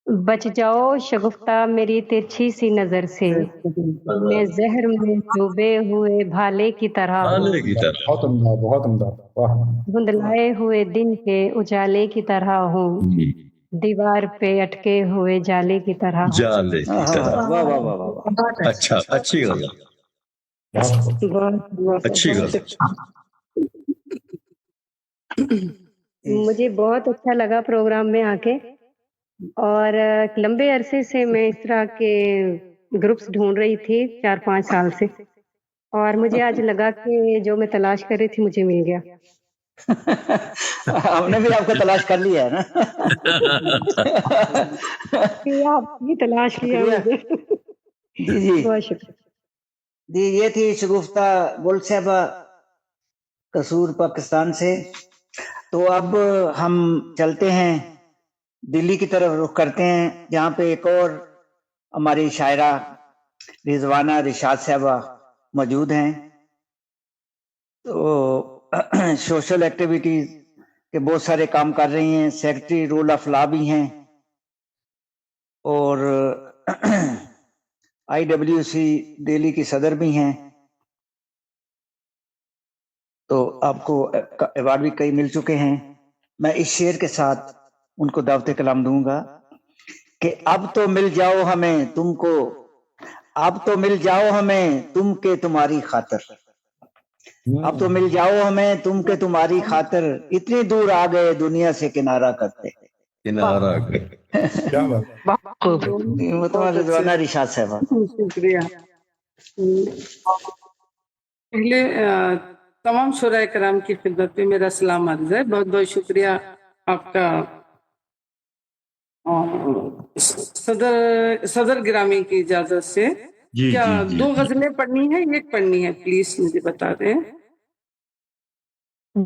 बच जाओ शगुफ्ता मेरी तिरछी सी नजर से, मैं जहर में डूबे हुए भाले की तरह हूँ, भाले की तरह। बहुत उम्दा, बहुत उम्दा। वाह। धुंधलाए हुए दिन के उजाले की तरह हूँ, दीवार पे अटके हुए जाले की तरह हूँ। जाले की तरह। वाह वाह वाह वाह। अच्छा, अच्छी गजल, बहुत अच्छी गजल। मुझे बहुत अच्छा लगा प्रोग्राम में आके, और लंबे अरसे से मैं इस तरह के ग्रुप्स ढूंढ रही थी 4-5 साल से, और मुझे आज लगा कि जो मैं तलाश कर रही थी मुझे मिल गया। हमने भी आपको तलाश कर लिया है ना। आपकी तलाश किया मुझे। जी जी बहुत शुक्रिया। जी, ये थी शगुफ्ता गुल साहबा कसूर पाकिस्तान से। तो अब हम चलते हैं दिल्ली की तरफ, रुख करते हैं, जहाँ पे एक और हमारी शायरा रिजवाना रिशाद साहबा मौजूद हैं। तो सोशल एक्टिविटीज के बहुत सारे काम कर रही हैं, सेक्रेटरी रूल ऑफ लॉ भी हैं, और IWC दिल्ली की सदर भी हैं। तो आपको अवार्ड भी कई मिल चुके हैं। मैं इस शेर के साथ उनको दावत कलाम दूंगा कि अब तो मिल जाओ हमें तुमको, अब तो मिल जाओ हमें तुम के तुम्हारी खातिर, अब तो मिल जाओ हमें तुम के तुम्हारी खातिर, इतनी दूर आ गए दुनिया से किनारा करते। किनारा कर। क्या बात। रिजवाना रिशाद साहबा। शुक्रिया। पहले तमाम शुराए कराम की खिदमत में मेरा सलाम अर्ज़ है। बहुत बहुत शुक्रिया आपका सदर गिरामी की इजाजत से। जी, क्या जी, जी। 2 गजलें पढ़नी है, एक पढ़नी है? प्लीज मुझे बता दें।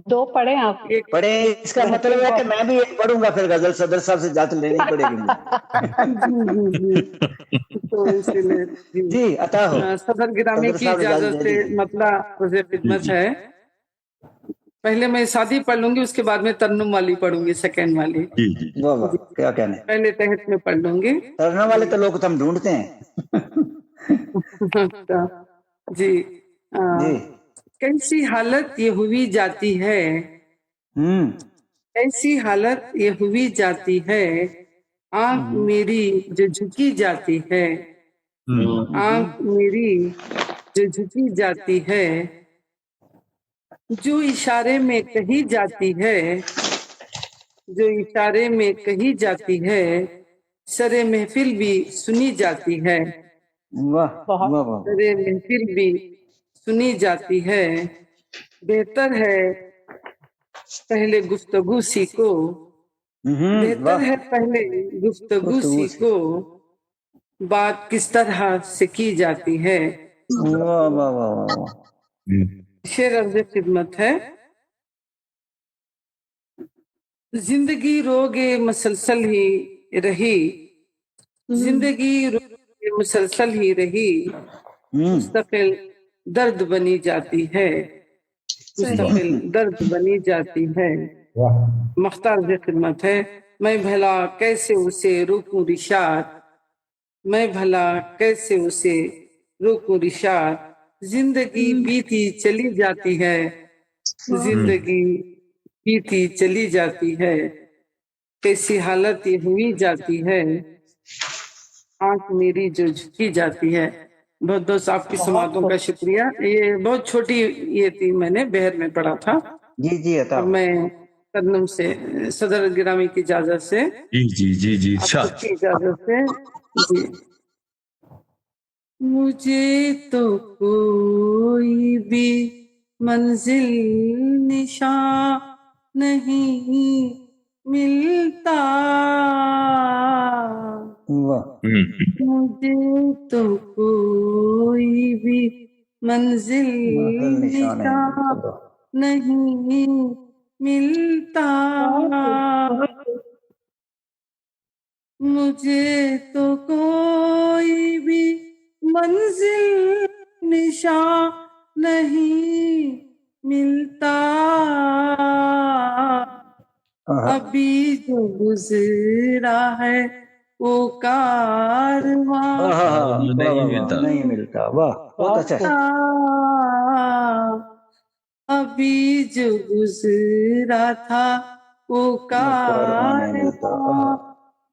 2 पढ़े आप? एक पढ़े, इसका मतलब है कि मैं भी एक पढ़ूंगा, फिर गजल सदर साहब से इजाजत लेनी पड़ेगी मुझे। जी। तो इसलिए जी अता हो। सदर गिरामी सदर की साहब इजाजत इजाजत से दे दीजिए। मतलब मुझे खिदमत है। पहले मैं शादी पढ़ लूंगी, उसके बाद में तरन्नुम वाली पढ़ूंगी, सेकेंड वाली। जी जी। वाह वाह, क्या कहने। पहले तहत में पढ़ लूंगी। तरने वाले तो लोग तो हम ढूंढते हैं। अच्छा, जी। जी। कैसी हालत ये हुई जाती है, ऐसी हालत ये हुई जाती है, आंख मेरी जो झुकी जाती है, आंख मेरी जो झुकी जाती है, जो इशारे में कही जाती है, जो इशारे में कही जाती है, सरे महफिल भी सुनी जाती है, वाह वाह वाह। सरे महफिल भी सुनी जाती है। बेहतर है पहले गुफ्तगू सीखो, बेहतर है पहले गुफ्तगू सीखो, बात किस तरह से की जाती है। वाह वाह वाह वाह। शेर अर्ज़ खिदमत है। जिंदगी रोगे मुसलसल ही रही, जिंदगी रोगे मुसलसल ही रही, मुस्तकिल दर्द बनी जाती है, मुस्तकिल दर्द बनी जाती है। मख्तार से खिदमत है। मैं भला कैसे उसे रोकूं रिशाद, मैं भला कैसे उसे रोकूं रिशाद, जिंदगी बीती चली जाती है, जिंदगी बीती चली जाती है, कैसी हालत ये हुई जाती है, आंख मेरी जो झुकी जाती है। बहुत बहुत आपकी समातों का शुक्रिया। ये बहुत छोटी ये थी, मैंने बहर में पढ़ा था। जी जी अता। अब मैं तरन्नुम से सदर गिरामी की इजाजत से, जी जी जी जी। आपकी इजाजत से जी। मुझे तो कोई भी मंजिल निशान नहीं मिलता, मुझे तो कोई भी मंजिल निशान नहीं मिलता, मुझे तो कोई भी मंजिल निशान नहीं मिलता, ابھی جو گزرا ہے وہ کارواں نہیں ملتا نہیں ملتا. واہ بہت اچھا. ابھی جو گزرا تھا وہ کارواں نہیں ملتا. کارواں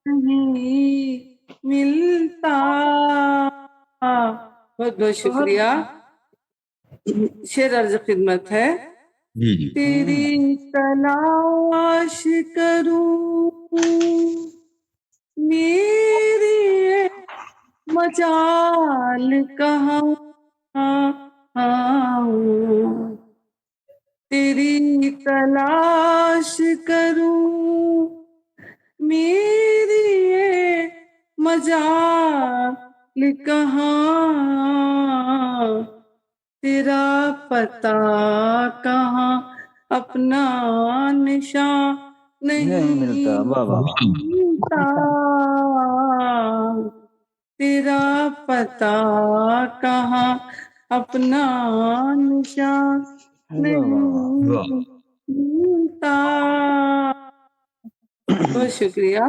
نہیں ملتا. بہت بہت شکریہ. شعر عرض خدمت ہے. جی جی تیری تلاش کروں میری مجال کہاں. تیری تلاش کروں میری مجال کہاں. تیرا پتہ کہاں اپنا نشان نہیں ملتا. واہ واہ. ملتا. تیرا پتہ کہاں اپنا نشان نہیں ملتا. بہت شکریہ.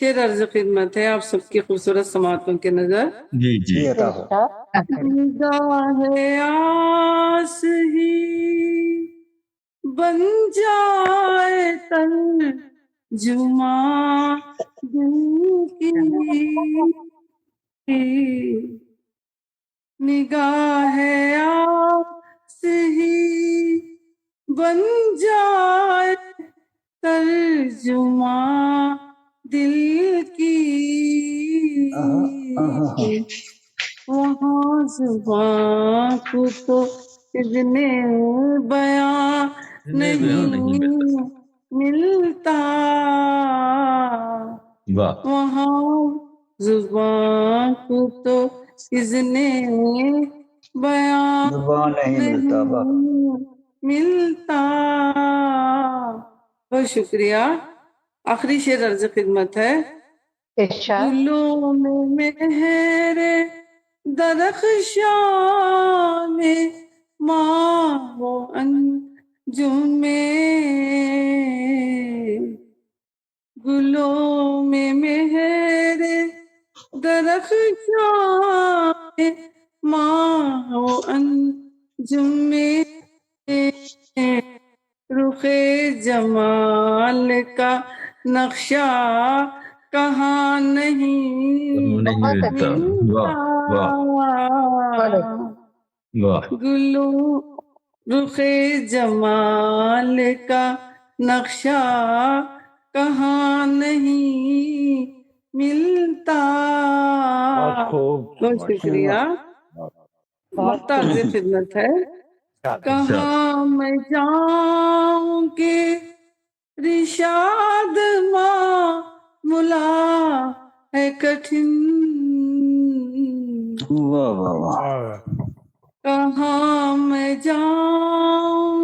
شعر عرض خدمت ہے آپ سب کی خوبصورت سماعتوں کے نظر. جی جی نگاہ آس ہی بن جائے ترجماں دل کی. نگاہ آس ہی بن جائے ترجماں دل کی. وہاں زبان کو تو اذن بیان نہیں ملتا. وہاں زبان کو تو اذن بیان نہیں ملتا. بہت شکریہ. آخری شعر عرض خدمت ہے. گلوں میں مہر درخشاں میں ماہ و انجم میں. گلوں میں مہر درخشاں میں ماہ و انجم میں. رخ جمال کا نقشہ کہاں نہیں ملتا. گلوں رخ جمال کا نقشہ کہاں نہیں ملتا. بہت شکریہ. محتاج خدمت ہے. کہاں میں جاؤں کہ رشاد معاملہ ہے کٹھن. کہاں میں جاؤں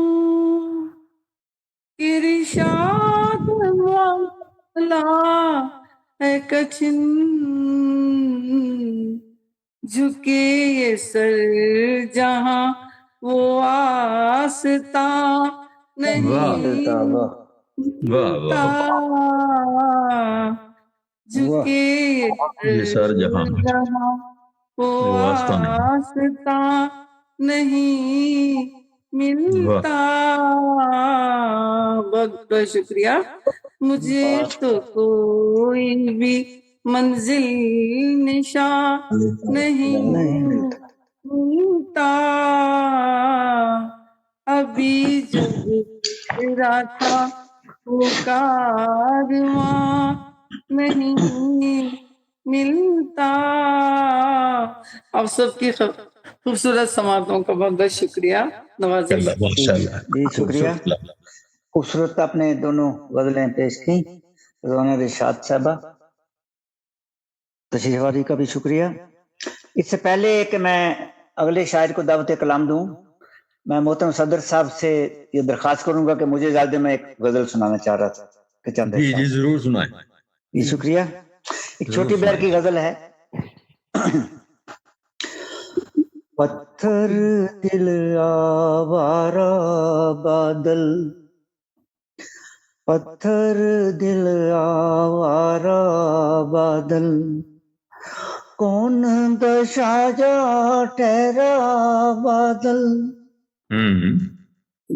کہ رشاد معاملہ ہے کٹھن. جھکے یہ سر جہاں وہ آستاں نہیں ملتا. جھکے یہ سر جہاں وہ آستاں نہیں ملتا. بہت بہت شکریہ. مجھے تو کوئی بھی منزل نشان نہیں ملتا. ابھی جو گزرا تھا وہ کارواں نہیں ملتا. آپ سب کی خوبصورت سماعتوں کا بہت بہت شکریہ. نوازش. جی شکریہ. خوبصورت آپ نے دونوں غزلیں پیش کی. رونا رشاد صاحبہ تشریف آوری کا بھی شکریہ. اس سے پہلے کہ میں اگلے شاعر کو دعوت کلام دوں میں محترم صدر صاحب سے یہ درخواست کروں گا کہ مجھے اجازت میں ایک غزل سنانا چاہ رہا تھا. جی جی ضرور سنائیں. جی شکریہ. ایک چھوٹی بیر کی غزل ہے. پتھر دل آوارہ بادل पत्थर दिल आवारा बादल, कौन बशाजा ठहरा बादल,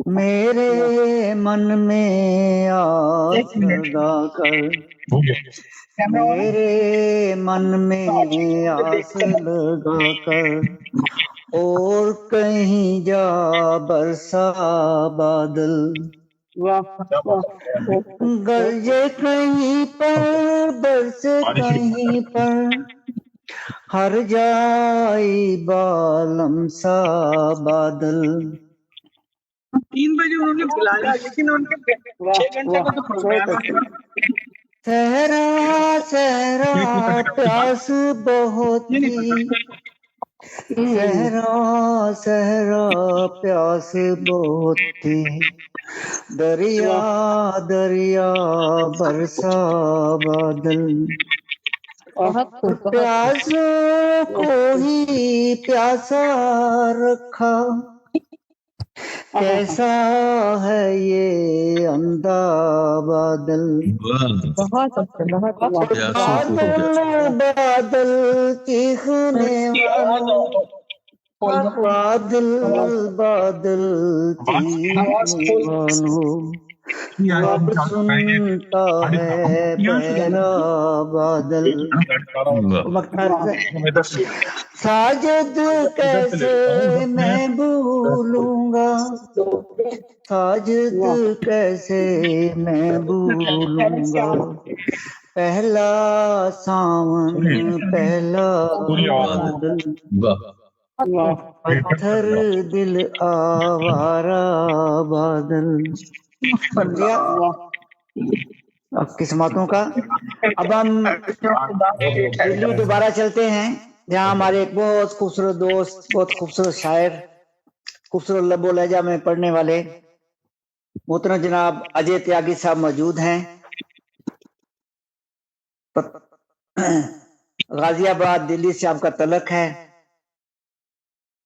मेरे मन में आस लगा कर, मेरे मन में आस लगा कर, और कहीं जा बरसा बादल, गरजे कहीं पर बरसे कहीं पर, हर जाई बालम सा बादल। 3 बजे उन्होंने बुलाया, लेकिन उनके 6 घंटे का तो प्रोग्राम है। सहरा सहरा प्यास बहुत थी, सहरा सहरा प्यास बहुत थी, दरिया दरिया बरसा बादल, प्यासों को ही प्यासा रखा, कैसा है ये अंधा बादल, बादल बादल चीखने वालों, बादल बादल चीखने वालों, अब सुनता है बहरा बादल। साजिद कैसे मैं भूलूंगा, साजिद कैसे मैं भूलूंगा, पहला सावन पहला बादल, पत्थर दिल आवारा बादल। अब किस्मतों का। अब हम दिल्ली दोबारा चलते हैं, जहाँ हमारे एक बहुत खूबसूरत दोस्त, बहुत खूबसूरत शायर, खूबसूरत लबो लहजा में पढ़ने वाले मोहतरम जनाब अजय त्यागी साहब मौजूद हैं। गाजियाबाद दिल्ली से आपका तलक है,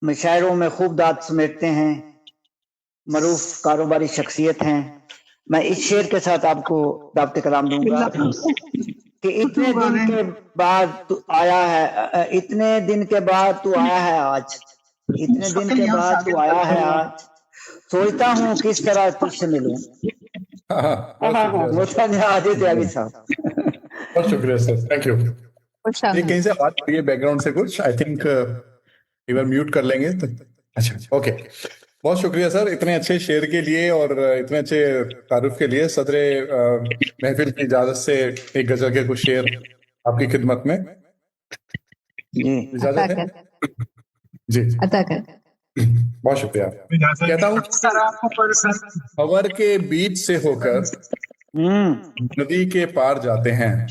मशायरों में खूब दाद समेटते हैं, मरूफ कारोबारी शख्सियत हैं। मैं इस शेर के साथ आपको दावत कलाम दूंगा कि इतने दिन के बाद तू आया है, इतने दिन के बाद तू आया है आज, इतने दिन के बाद तू आया है आज, सोचता हूँ किस तरह तुझसे मिलूं। आदित्य त्यागी साहब, बहुत शुक्रिया सर, थैंक यू। ये कहीं से बात हुई है बैकग्राउंड से कुछ, आई थिंक एक बार म्यूट कर लेंगे तो। अच्छा, ओके, बहुत शुक्रिया सर इतने अच्छे शेर के लिए और इतने अच्छे तारुफ के लिए। सदरे महफिल की इजाजत से एक गजल के कुछ शेर आपकी खिदमत में। इजाजत है जी, अता कर। बहुत शुक्रिया। कहता हूँ खबर के बीच से होकर नदी के पार जाते हैं,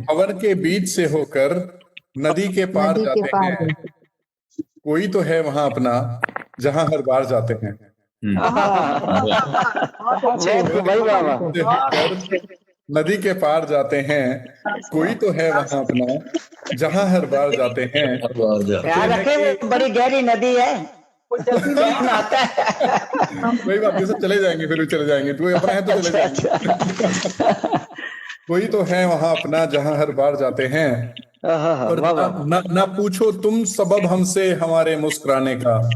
खबर के बीच से होकर नदी के पार जाते हैं, कोई तो है वहां अपना जहां हर बार जाते हैं। नदी के पार जाते हैं, कोई तो है वहां अपना जहां हर बार जाते हैं। याद रखें बड़ी गहरी नदी है, आता है। कोई बात नहीं, सब चले जाएंगे, फिर भी चले जाएंगे, तू अपना है तो चले जाएंगे। कोई तो है वहां अपना जहां हर बार जाते हैं, और ना पूछो तुम सबब हमसे हमारे मुस्कुराने का,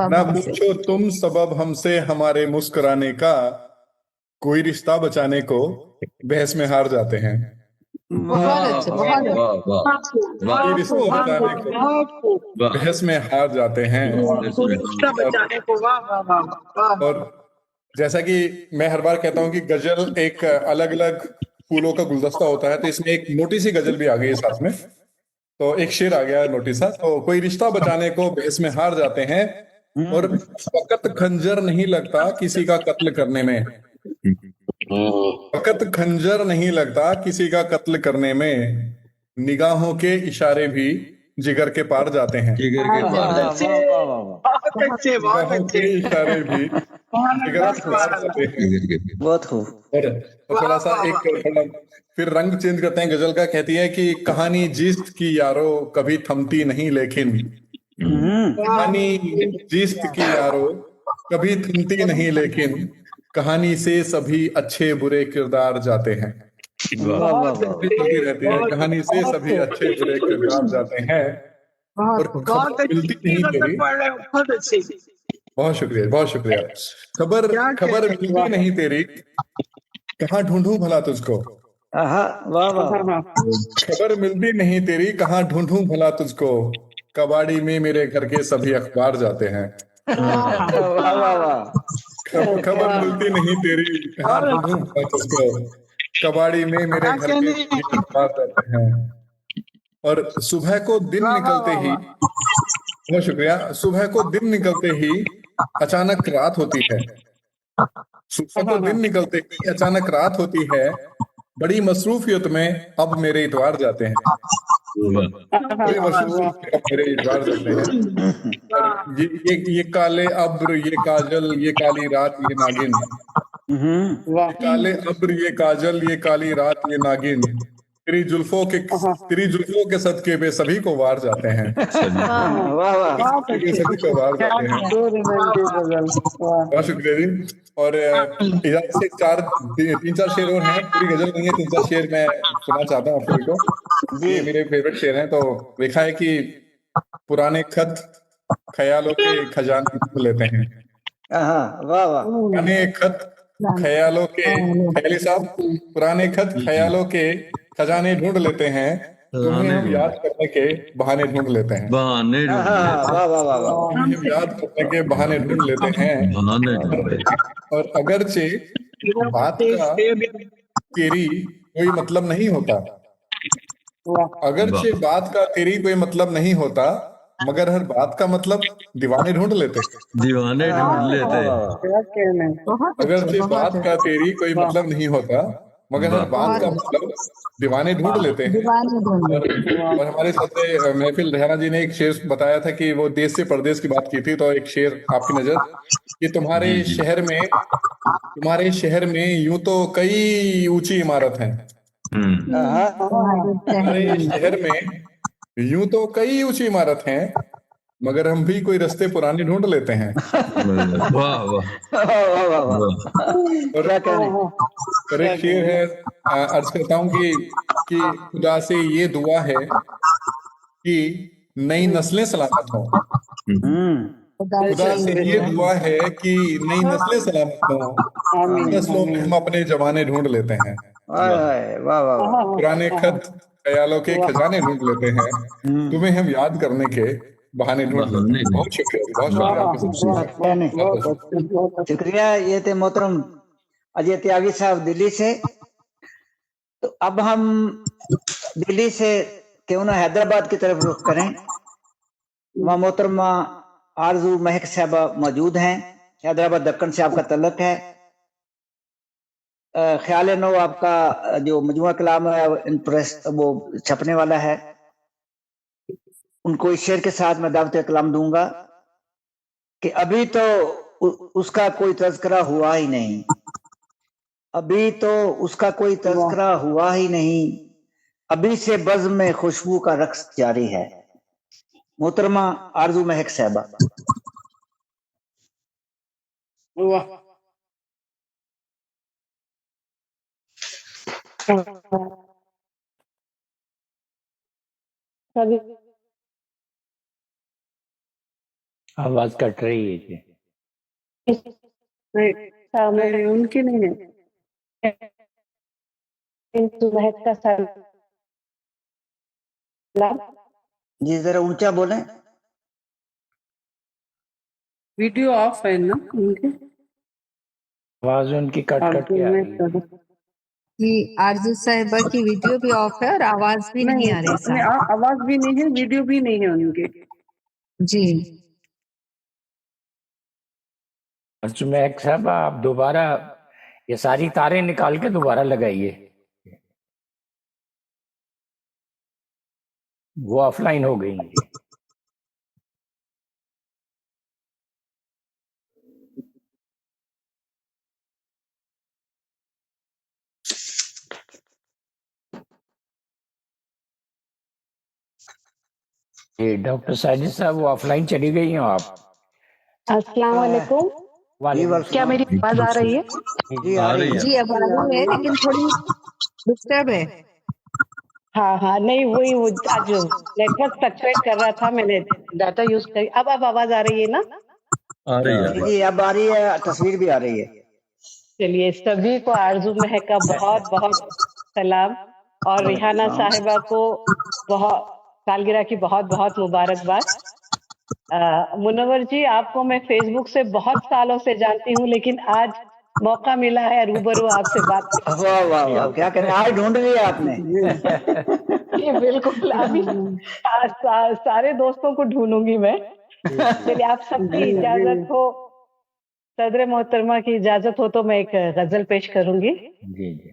ना पूछो तुम सबब हमसे हमारे मुस्कुराने का, कोई रिश्ता बचाने को बहस में हार जाते हैं। कोई रिश्ता बचाने को बहस में हार जाते हैं। और जैसा कि मैं हर बार कहता हूँ कि गजल एक अलग अलग फूलों का गुलदस्ता होता है, तो इसमें एक मोटी सी गजल भी आ गई है साथ में, तो एक शेर आ गया नोटिस सा। तो कोई रिश्ता बचाने को बहस में हार जाते हैं, और फकत खंजर नहीं लगता किसी का कत्ल करने में, फकत खंजर नहीं लगता किसी का कत्ल करने में, निगाहों के इशारे भी जिगर के पार जाते हैं, जिगर के पार जाते हैं, निगाहों के इशारे भी जिगर के पार जाते हैं। बहुत खूब। तो थोड़ा सा एक फिर रंग चेंज करते हैं गजल का। कहती है कि कहानी जिस्त की यारो कभी थमती नहीं, लेकिन कहानी जिस्त की यारो कभी थमती नहीं लेकिन कहानी से सभी अच्छे बुरे किरदार जाते हैं। चलती रहती है, कहानी से सभी अच्छे बुरे किरदार जाते हैं और बहुत खबर मिलती अच्छी नहीं मतलब तेरी। पढ़ रहे हो, बहुत अच्छी। बहुत शुक्रिया, बहुत शुक्रिया। खबर मिलती नहीं तेरी, कहाँ ढूंढूं भला तुझको। वाह वाह। खबर मिलती नहीं तेरी, कहाँ ढूंढूं भला तुझको। कबाड़ी में मेरे घर के सभी अखबार जाते हैं। वाह वाह वाह। खबर मिलती नहीं तेरी, कहाँ ढूंढूं भला तुझको। कबाड़ी में मेरे घर के सभी अखबार जाते हैं और सुबह को दिन निकलते ही, बहुत शुक्रिया, सुबह को दिन निकलते ही अचानक रात होती है। सुबह को दिन निकलते ही अचानक रात होती है। बड़ी मसरूफियत में अब मेरे इतवार जाते हैं। बड़ी मसरूफियत में अब मेरे इतवार जाते हैं। और ये काले अब्र, ये काजल, ये काली रात, ये नागिन। ये काले अब्र, ये काजल, ये काली रात, ये नागिन। तेरी जुल्फों के सदके पे सभी को वार जाते हैं। वाह वाह। सभी को वार जाते हैं। बहुत शुक्रिया जी। और इधर से तीन चार शेर और हैं, पूरी गजल नहीं है, 3-4 शेर मैं सुना चाहता हूँ आप सभी को। ये मेरे फेवरेट शेर हैं। तो लिखा है कि पुराने खत ख्यालों के खजाने ढूंढ लेते हैं। वाह वाह। पुराने खत ख्यालों के, ख्याली साहब, पुराने खत ख्यालों के खजाने ढूंढ लेते हैं। तुम्हें हम याद करने के बहाने ढूंढ लेते हैं। बहाने ढूंढ लेते वाह वाह वाह वाह। तुम्हें हम याद करने के बहाने ढूंढ लेते हैं। बहाने ढूंढ लेते और अगरचे बात का तेरी कोई मतलब नहीं होता, अगरचे बात का तेरी कोई मतलब नहीं होता, मगर हर बात का मतलब दीवाने ढूंढ लेते। दीवाने ढूंढ लेते। अगरचे बात का तेरी कोई मतलब नहीं होता, मगर हर बात का मतलब दीवाने ढूंढ लेते हैं। और हमारे साथ महफिल रेहाना जी ने एक शेर बताया था कि वो देश से परदेश की बात की थी। तो एक शेर आपकी नजर कि तुम्हारे शहर में यूं तो कई ऊंची इमारत हैं। तुम्हारे शहर में यूं तो कई ऊंची इमारत हैं, मगर हम भी कोई रास्ते पुराने ढूंढ लेते हैं। वाह वाह। और एक शेर है, अर्ज करता हूँ कि खुदा से ये दुआ है कि नई नस्लें सलामत हों। खुदा से ये दुआ है कि नई नस्लें सलामत हों। नस्लों में हम अपने जवाने ढूंढ लेते हैं। पुराने खत ख्यालों के खजाने ढूंढ लेते हैं। तुम्हें हम याद करने के बहाने ढूंढ लेते हैं। बहुत शुक्रिया, बहुत शुक्रिया। शुक्रिया। ये थे मोहतरम अजय त्यागी साहब दिल्ली से। तो अब हम दिल्ली से क्यों ना हैदराबाद की तरफ रुख करें। वहाँ मोहतरमा आरजू महक साहबा मौजूद हैं। हैदराबाद दक्कन से आपका तल्लक है। ख्याल नो आपका जो मजमुआ कलाम है प्रेस वो छपने वाला है। उनको इस शेर के साथ मैं दावत कलाम दूंगा कि अभी तो उसका कोई तज़किरा हुआ ही नहीं, अभी तो उसका कोई तज़किरा हुआ ही नहीं, अभी से बज़्म में खुशबू का रक्स जारी है। मोहतरमा आरजू महक साहबा। आवाज कट रही है जी। नहीं, उनकी नहीं है। जी जरा ऊंचा बोलें। वीडियो ऑफ है ना उनकी? आवाज उनकी कट कट के आ रही है। कि आरजू साहिबा की वीडियो भी ऑफ है और आवाज भी नहीं आ रही साहब। आवाज भी नहीं है, वीडियो भी नहीं है उनकी। जी महक साहब, आप दोबारा ये सारी तारें निकाल के दोबारा लगाइए, वो ऑफलाइन हो गई। ये डॉक्टर साजिद साहब वो ऑफलाइन चली गई हैं आप। अस्सलाम वालेकुम। کیا میری آواز آ رہی ہے؟ جی آ رہی ہے. جی اب آ رہی ہے لیکن تھوڑی ڈسٹرب ہے. ہاں نہیں وہی وہ آج نیٹ ورک فلکچویٹ کر رہا تھا، میں نے ڈاٹا یوز کری. اب آواز آ رہی ہے نا؟ آ رہی ہے. جی اب آ رہی ہے، تصویر بھی آ رہی ہے. چلیے سبھی کو آرزو مہک کا بہت بہت سلام، اور ریحانہ صاحبہ کو بہت سالگرہ کی بہت بہت مبارکباد. منور جی آپ کو میں فیس بک سے بہت سالوں سے جانتی ہوں، لیکن آج موقع ملا ہے روبرو آپ سے بات کرنے. واہ واہ واہ، کیا کہتے ہیں، آج ڈھونڈ لیا آپ نے. جی بالکل، ابھی سارے دوستوں کو ڈھونڈوں گی میں. چلیے آپ سب کی اجازت ہو، صدر محترمہ کی اجازت ہو تو میں ایک غزل پیش کروں گی. جی جی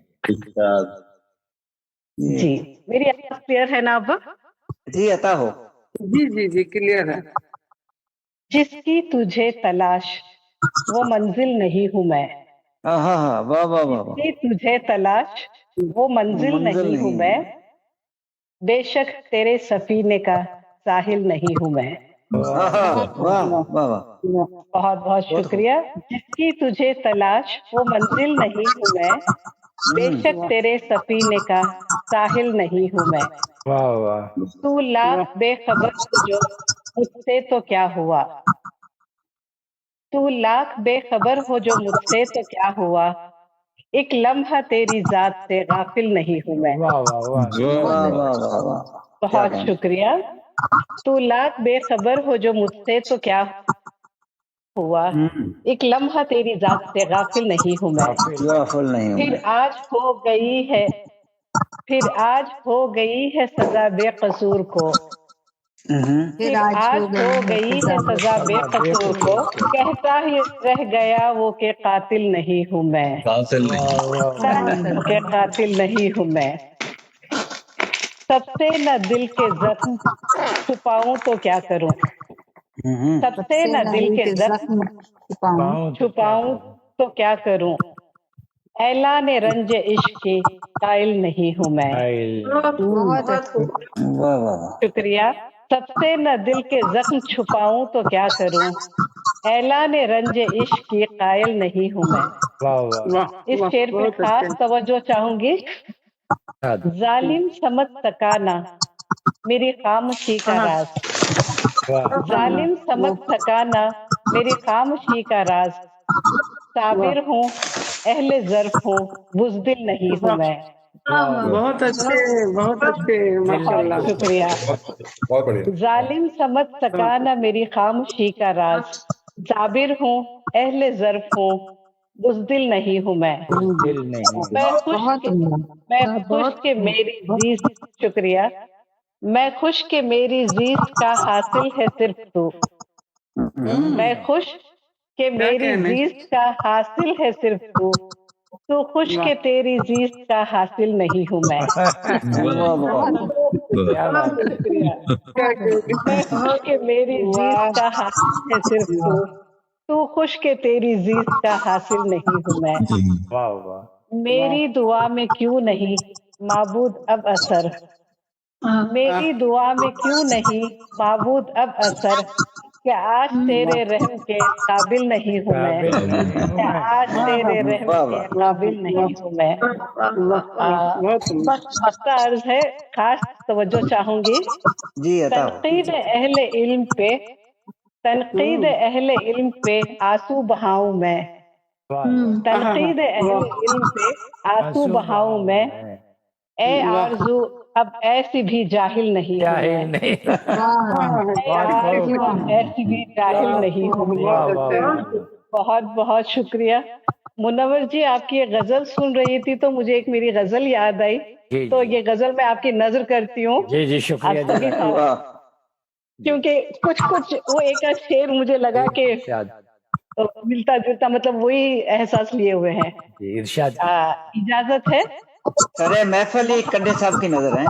جی میری آواز کلیئر ہے نا اب؟ جی عطا ہو. جی جی جی کلیئر ہے. جس کی تجھے تلاش وہ منزل نہیں ہوں میں، ہاں ہاں ہاں، واہ واہ واہ واہ. جس کی تجھے تلاش وہ منزل نہیں ہوں میں، بے شک تیرے سفینے کا ساحل نہیں ہوں میں. واہ واہ واہ. بہت بہت شکریہ. جس کی تجھے تلاش وہ منزل نہیں ہوں میں، بے شک تیرے سفینے کا ساحل نہیں ہوں میں. واہ واہ. تو لاکھ بے خبر جو مجھ سے تو کیا ہوا، تو لاکھ بے خبر ہو جو مجھ سے تو کیا ہوا، ایک لمحہ تیری ذات سے غافل نہیں ہوں میں. واہ واہ واہ. واہ واہ واہ واہ. بہت شکریہ. تو لاکھ بے خبر ہو جو مجھ سے تو کیا ہوا، ایک لمحہ تیری ذات سے غافل نہیں ہوں میں. غافل نہیں ہوں. پھر آج ہو گئی ہے، پھر آج ہو گئی ہے سزا بے قصور کو، پھر آج ہو گئی ہے سزا بے قصور کو، کہتا ہی رہ گیا وہ کہ قاتل نہیں ہوں میں، کہ قاتل نہیں ہوں میں. سب سے نہ دل کے زخم چھپاؤں تو کیا کروں، سب سے نہ دل کے زخم چھپاؤں تو کیا کروں، اعلان رنج عشق کی قائل نہیں ہوں میں. شکریہ. سب سے نہ دل کے زخم چھپاؤں تو کیا کروں، اعلان رنج عشق کی قائل نہیں ہوں میں. اس شعر پہ خاص توجہ چاہوں گی. ظالم سمجھ سکا نہ میری خاموشی کا راز، ظالم سمجھ سکا نہ میری خاموشی کا راز، صابر ہوں اہل ظرف ہوں بزدل نہیں ہوں میں. بہت اچھے بہت اچھے، ماشاء اللہ. شکریہ. بہت بڑھیا. ظالم سمجھ سکا نہ میری خاموشی کا راز، صابر ہوں اہل ظرف ہوں بزدل نہیں ہوں میں. میں خوش کہ میری زیست، شکریہ. میں خوش کہ میری زیست کا حاصل ہے صرف تو، میں خوش کہ میری زیست کا حاصل ہے صرف تو، تو خوش کہ تیری زیست کا حاصل نہیں ہوں میں. میں خوش کہ میری زیست کا حاصل ہے صرف تو خوش کہ تیری زیست کا حاصل نہیں ہوں میں. میری دعا میں کیوں نہیں معبود اب اثر، میری دعا میں کیوں نہیں معبود اب اثر، کہ آج تیرے رحم کے قابل نہیں ہوں میں، کہ آج تیرے رحم کے قابل نہیں ہوں میں. مقطع عرض ہے، خاص توجہ چاہوں گی. تنقید اہل علم پہ، تنقید اہل علم پہ آنسو بہاؤں میں، تنقید اہل علم پہ آنسو بہاؤں میں، اے آرزو اب ایسی بھی جاہل نہیں ہوں میں، ایسی بھی جاہل نہیں ہوں میں. بہت بہت شکریہ. منور جی آپ کی یہ غزل سن رہی تھی تو مجھے ایک میری غزل یاد آئی، تو یہ غزل میں آپ کی نظر کرتی ہوں. جی جی شکریہ. کیونکہ کچھ وہ ایک شعر مجھے لگا کہ ملتا جلتا، مطلب وہی احساس لیے ہوئے ہیں. اجازت ہے؟ ارے محفل ہی کنڈے صاحب کی نظر ہے.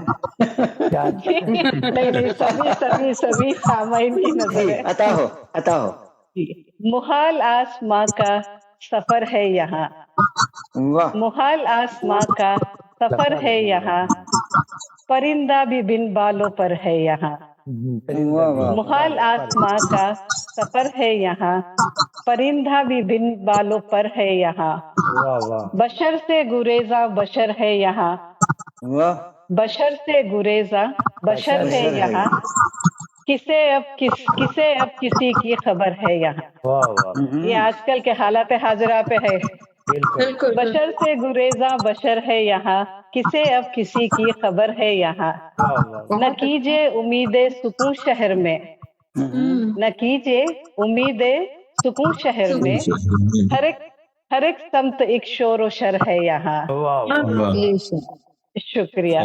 نہیں سبھی سامعین کی نظر ہے. عطا ہو عطا ہو. محال آسماں کا سفر ہے یہاں، محال آسماں کا سفر ہے یہاں، پرندہ بھی بن بالوں پر ہے یہاں. محال آسماں کا سفر ہے یہاں، परिंदा भी बिन बालों पर है यहाँ, बशर से गुरेजा बशर है यहाँ, बशर से गुरेजा बशर है यहाँ, किसे अब किसी की खबर है यहाँ। ये आजकल के हालात हाजरा पे है। बशर से गुरेजा बशर है यहाँ, किसे अब किसी की खबर है यहाँ। न कीजिए उम्मीदें सुकून शहर में, न कीजिए उम्मीदें सुकून शहर में, हर एक समत एक शोर व शर है यहाँ। शुक्रिया।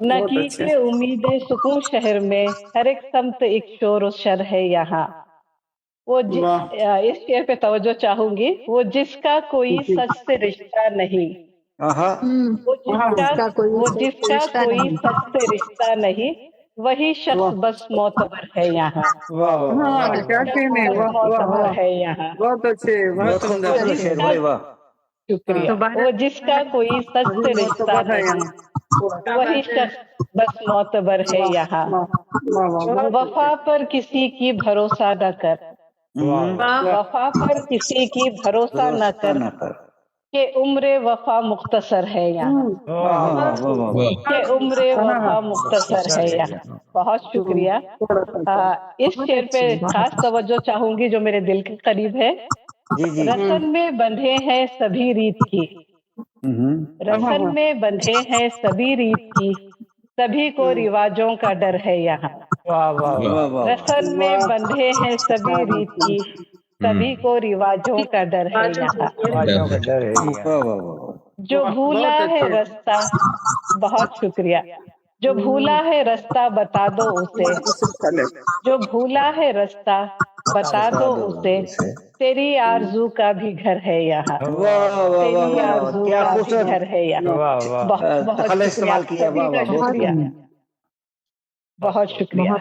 न कीजिए उम्मीदें सुकून शहर में, हर एक समत एक शोर व शर है यहाँ। वो इस शेर पे तवज्जो चाहूंगी। वो जिसका कोई सच से रिश्ता नहीं, वो जिसका कोई सच से रिश्ता नहीं, वही शख्स बस मोतबर है यहाँ। क्या कहने, मोतबर है यहाँ। बहुत अच्छे, बहुत सुंदर। शुक्रिया। वो जिसका कोई सच से रिश्ता नहीं, वही शख्स बस मोतबर है यहाँ। वफा पर किसी की भरोसा न कर, वफा पर किसी की भरोसा न कर, कि उम्र वफा मुख्तसर है यहाँ, कि उम्र वफा मुख्तसर है यहाँ। बहुत शुक्रिया। इस शेर पे खास तवज्जो चाहूंगी जो मेरे दिल के करीब है। रसन में बंधे हैं सभी रीत की, रसन में बंधे हैं सभी रीत की, सभी को रिवाजों का डर है यहाँ। रसन में बंधे हैं सभी रीत की, सभी को रिवाजों का डर है यहाँ। जो भूला है रास्ता, बहुत शुक्रिया। जो भूला है रास्ता बता दो उसे, जो भूला है रास्ता बता दो उसे, तेरी आरज़ू का भी घर है यहाँ, तेरी आरज़ू का भी घर है यहाँ। बहुत शुक्रिया,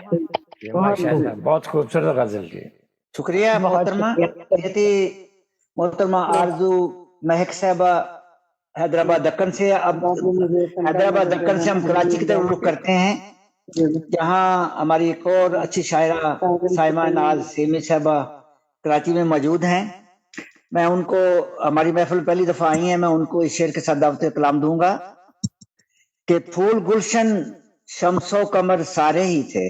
बहुत शुक्रिया। बहुत खूबसूरत गजल की। शुक्रिया मोहतरमा। ये थी मोहतरमा आरजू महक साहबा हैदराबाद दक्कन से। अब हैदराबाद दक्कन से हम कराची की तरफ रुख करते हैं, जहाँ हमारी एक और अच्छी शायरा साइमा नाज सेमी साहबा कराची में मौजूद हैं। मैं उनको, हमारी महफिल पहली दफा आई है, मैं उनको इस शेर के साथ दावत कलाम दूंगा कि फूल गुलशन शम्सो कमर सारे ही थे,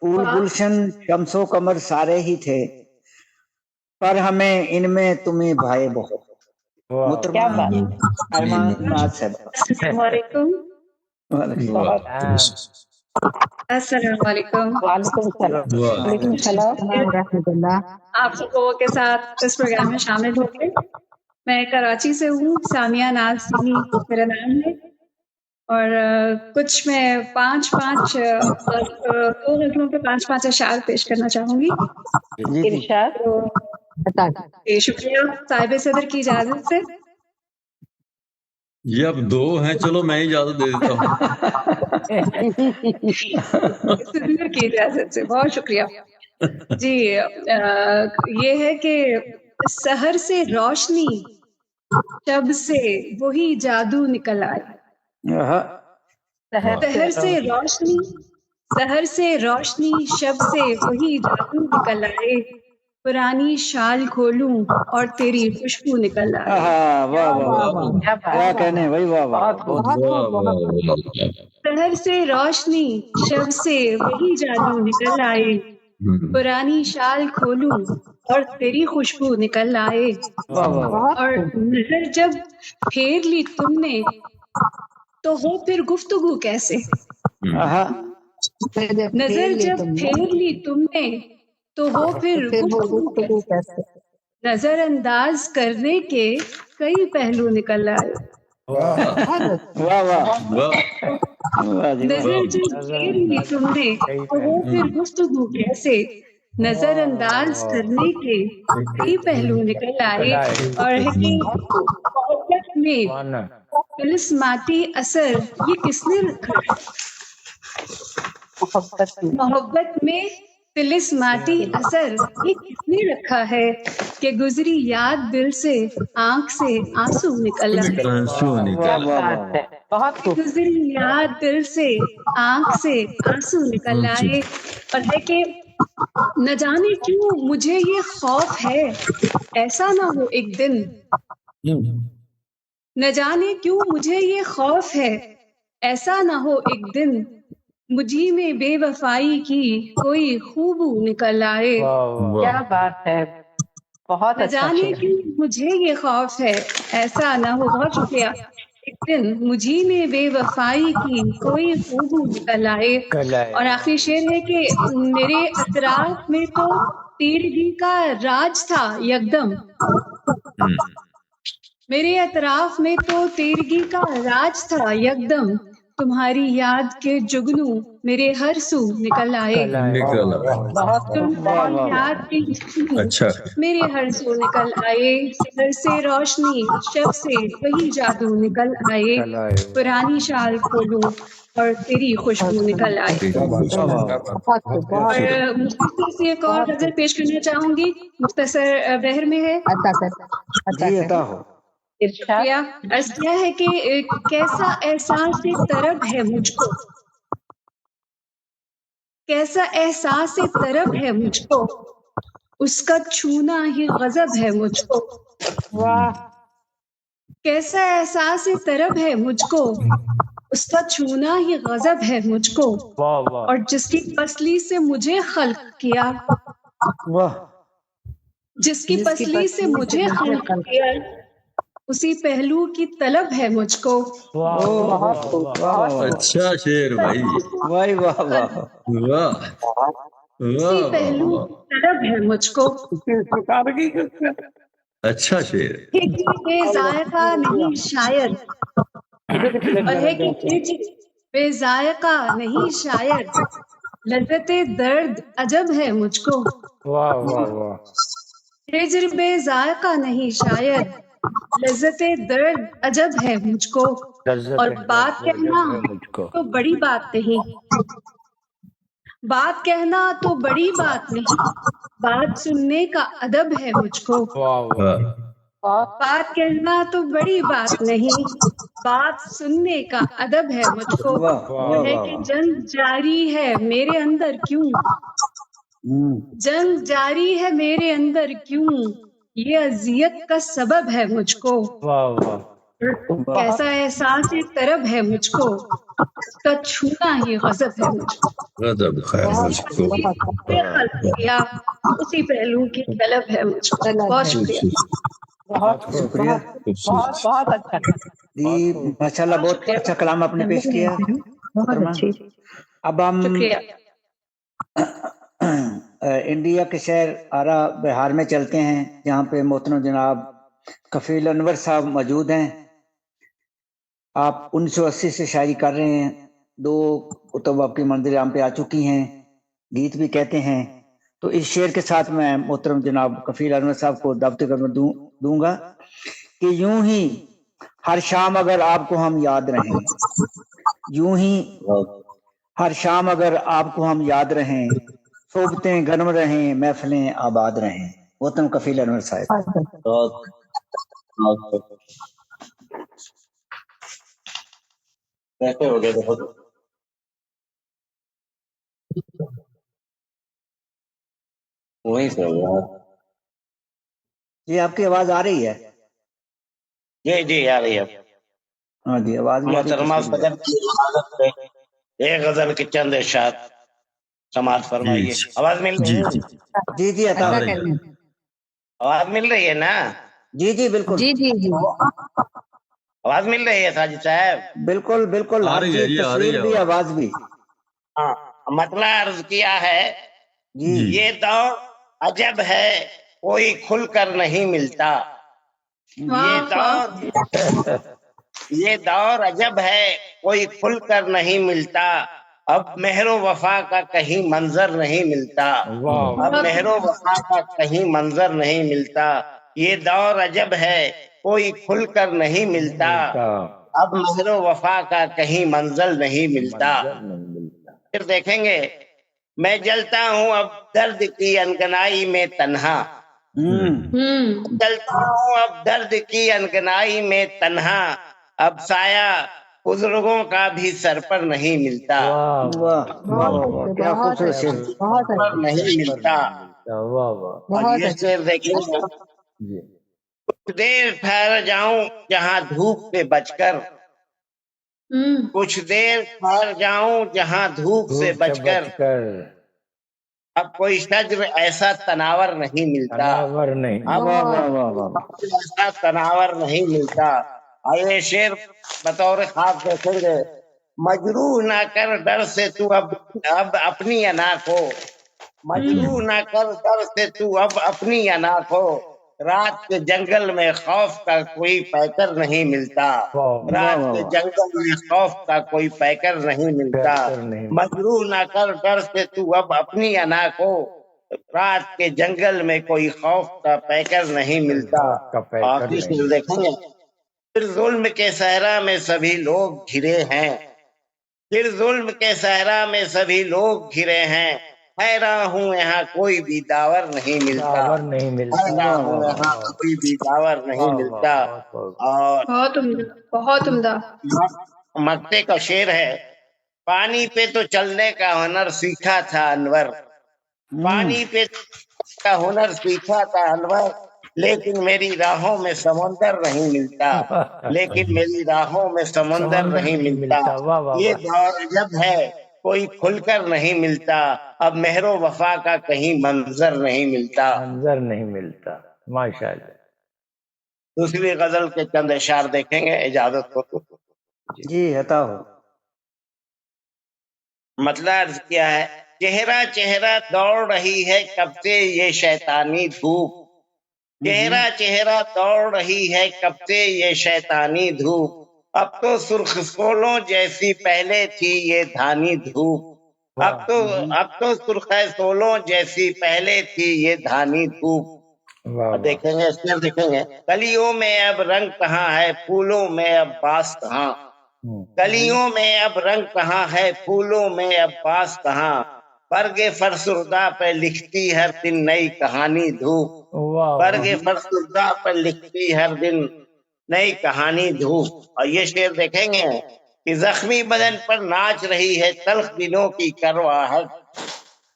फूल गुलशन शम्सो कमर सारे ही थे, पर हमें इनमें तुम्हें भाई बहुत। आप सबको के साथ इस प्रोग्राम में शामिल होकर मैं कराची से हूँ, सामिया नाज सीमी मेरा नाम है, और कुछ मैं पांच दो गजलों पे पांच अशार पेश करना चाहूंगी। शुक्रिया साहिब सदर की इजाजत से। ये अब दो हैं, चलो मैं इजाजत दे देता हूँ। की इजाजत से बहुत शुक्रिया जी। ये है कि सहर से रोशनी, शब से वही जादू निकल आए। सहर से रोशनी, सहर से रोशनी, शब से वही जादू निकल आए, पुरानी शाल खोलूं और तेरी खुशबू निकल आए। वाह वाह वाह, क्या कहने भाई, वाह वाह। सहर से रोशनी, शब से वही जादू निकल आए, पुरानी शाल खोलूं और तेरी खुशबू निकल आए। और नजर जब फेर ली तुमने तो हो फिर गुफ्तगू कैसे, नजर जब फेर ली तुमने तो हो फिर गुफ्तगू कैसे, नजर अंदाज करने के कई पहलू निकल आए। नजर जब फेर ली तुमने तो हो फिर गुफ्तगू कैसे, नजर अंदाज करने के कई पहलू निकल आए। और मोहब्बत में तिलिस्माती असर ये किसने रखा है, मोहब्बत में तिलिस्माती असर ये किसने रखा है, कि गुजरी याद दिल से आंख से आंसू निकल आए। गुजरी याद दिल से आंख से आंसू निकल आए। और है कि न जाने क्यों मुझे ये खौफ है ऐसा ना हो एक दिन, न जाने क्यों मुझे ये खौफ है ऐसा ना हो एक दिन, मुझी में बेवफाई की कोई खूबू निकल आए। क्या बात है, बहुत न अच्छा जाने शेर। क्यों मुझे ये खौफ है ऐसा ना हो, बहुत शुक्रिया, एक दिन मुझी में बेवफाई की कोई खूबू निकल आए। और आखिरी शेर है कि मेरे अतराफ में तो तीरगी का राज था यकदम, मेरे अतराफ में तो तीरगी का राज था यकदम, तुम्हारी याद के जुगनू मेरे हर सू निकल आए। निकला। तुम्हारी याद के जुगनू अच्छा। मेरे हर सू निकल आए, घर से रोशनी शब से वही जादू निकल आए, पुरानी शाल खोलूं और तेरी खुशबू निकल आए। और मुख्तसर से एक और गजल पेश करना चाहूंगी, मुख्तसर बहर में है। जी अता हो। शुक्रिया। अर्ज किया है कि कैसा एहसास तरब है मुझको, कैसा एहसास तरब है मुझको, उसका छूना ही गजब है मुझको। वाह, कैसा एहसास तरब है मुझको, उसका छूना ही गजब है मुझको। और जिसकी पसली से मुझे खल्क किया, वाह, जिसकी पसली से मुझे खल्क किया, उसी पहलू की तलब है मुझको। अच्छा शेर भाई, वाह वाह वाह वाह उसी पहलू की तलब है मुझको। अच्छा शेर। बेजायका नहीं शायद, और है कि बेजायका नहीं शायद, लज्जते दर्द अजब है मुझको। हिज्र बेजायका नहीं शायद, लज्जते दर्द अजब है मुझको। और बात कहना तो बड़ी बात नहीं, बात कहना तो बड़ी बात नहीं, बात सुनने का अदब है मुझको। बात कहना तो बड़ी बात नहीं, बात सुनने का अदब है मुझको। है कि जंग जारी है मेरे अंदर क्यों, जंग जारी है मेरे अंदर क्यों, ये अजियत का सबब है मुझको। कैसा एहसास तरब है मुझको, उसका छूना ही गजब है मुझको। गजब है मुझको। या उसी पहलू की तलब है मुझको। बहुत शुक्रिया। बहुत शुक्रिया। बहुत अच्छा जी माशाल्लाह, बहुत अच्छा कलाम आपने पेश किया। अब हम इंडिया के शहर आरा बिहार में चलते हैं, जहाँ पे मोहतरम जनाब कफील अनवर साहब मौजूद हैं। आप 1980 से शायरी कर रहे हैं, 2 कुतुब आपकी मंजिल आम पे आ चुकी हैं, गीत भी कहते हैं। तो इस शेर के साथ मैं मोहतरम जनाब कफील अनवर साहब को दावत कर दूंगा कि यूं ही हर शाम अगर आपको हम याद रहें, यूं ही हर शाम अगर आपको हम याद रहें, सोबतें गर्म रहें, महफिलें आबाद रहें। मोहतरम कफील अनवर साहब। कैसे हो गए? वहीं से हो गया। जी आपकी आवाज आ रही है? जी जी आ रही है। हाँ जी, आवाज भी आ रही है। एक गजल की चंद इरशाद समाप्त फरमाइए। आवाज मिल रही है? जी जी अता आवाज मिल रही है ना? जी जी बिल्कुल। जी जी जी आवाज मिल रही है साजिद साहब? बिल्कुल बिल्कुल, हर चीज, तस्वीर भी, आवाज भी। हाँ, मतलब अर्ज किया है जी, ये दौर अजब है कोई खुलकर नहीं मिलता, ये दौर अजब है कोई खुलकर नहीं मिलता, अब मेहरो वफा का कहीं मंजर नहीं मिलता, अब मेहरो वफा का कहीं मंजर नहीं मिलता, ये दौर अजब है कोई खुलकर नहीं मिलता, अब मेहरो वफा का कहीं मंजर नहीं मिलता। फिर देखेंगे मैं जलता हूँ अब दर्द की अनगनाई में तन्हा, जलता हूँ अब दर्द की अनगनाई में तन्हा, अब साया बुजुर्गों का भी सर पर नहीं मिलता, क्या खूबसूरत शेर। पर नहीं मिलता। और ये शेर देखिए, कुछ देर ठहर जाऊं जहां धूप से बचकर, कुछ देर ठहर जाऊं जहां धूप से बचकर, अब कोई शज्र ऐसा तनावर नहीं मिलता, अब ऐसा तनावर नहीं मिलता। और ये शेर बतौर खास देखेंगे, मजरूह ना कर डर से तू अब अपनी अना को, मजरूह ना कर डर से तू अब अपनी अना को, रात के जंगल में खौफ का कोई पैकर नहीं मिलता, रात के जंगल में खौफ का कोई पैकर नहीं मिलता। मजरूह ना कर डर से तू अब अपनी अना को, रात के जंगल में कोई खौफ का पैकर नहीं मिलता। आखिरी शेर देखेंगे, फिर जुल्म के सहरा में सभी लोग घिरे हैं, फिर जुल्म के सहरा में सभी लोग घिरे हैं, हैरान हूँ यहाँ कोई भी दावर नहीं मिलता, हैरान हूँ यहाँ कोई भी दावर नहीं मिलता। और बहुत उम्दा मक्ते का शेर है, पानी पे तो चलने का हुनर सीखा था अनवर, पानी पे का हुनर सीखा था अनवर, लेकिन मेरी राहों में समंदर नहीं मिलता, लेकिन मेरी राहों में समंदर नहीं मिलता। ये दौर जब है कोई खुलकर नहीं मिलता, अब मेहरो वफा का कहीं मंजर नहीं मिलता, मंजर नहीं मिलता। माशाअल्लाह। दूसरी गजल के चंद इशार देखेंगे, इजाजत हो तो। जी हता हो। मतलब अर्ज क्या है, चेहरा चेहरा दौड़ रही है कब से ये शैतानी धूप, चेहरा चेहरा दौड़ रही है कब से ये शैतानी धूप, अब तो सुर्ख सोलों जैसी पहले थी ये धानी धूप, अब तो सुर्ख सोलों जैसी पहले थी ये धानी धूप। देखेंगे इसमें देखेंगे, कलियों में अब रंग कहाँ है, फूलों में अब बास कहाँ, कलियों में अब रंग कहाँ है, फूलों में अब बास कहाँ, बरगे फरसुरदा पे लिखती हर दिन नई कहानी धूप, बरगे फरसुरदा पर लिखती हर दिन नई कहानी धूप। और ये शेर देखेंगे कि जख्मी बदन पर नाच रही है तल्ख दिनों की करवाहट,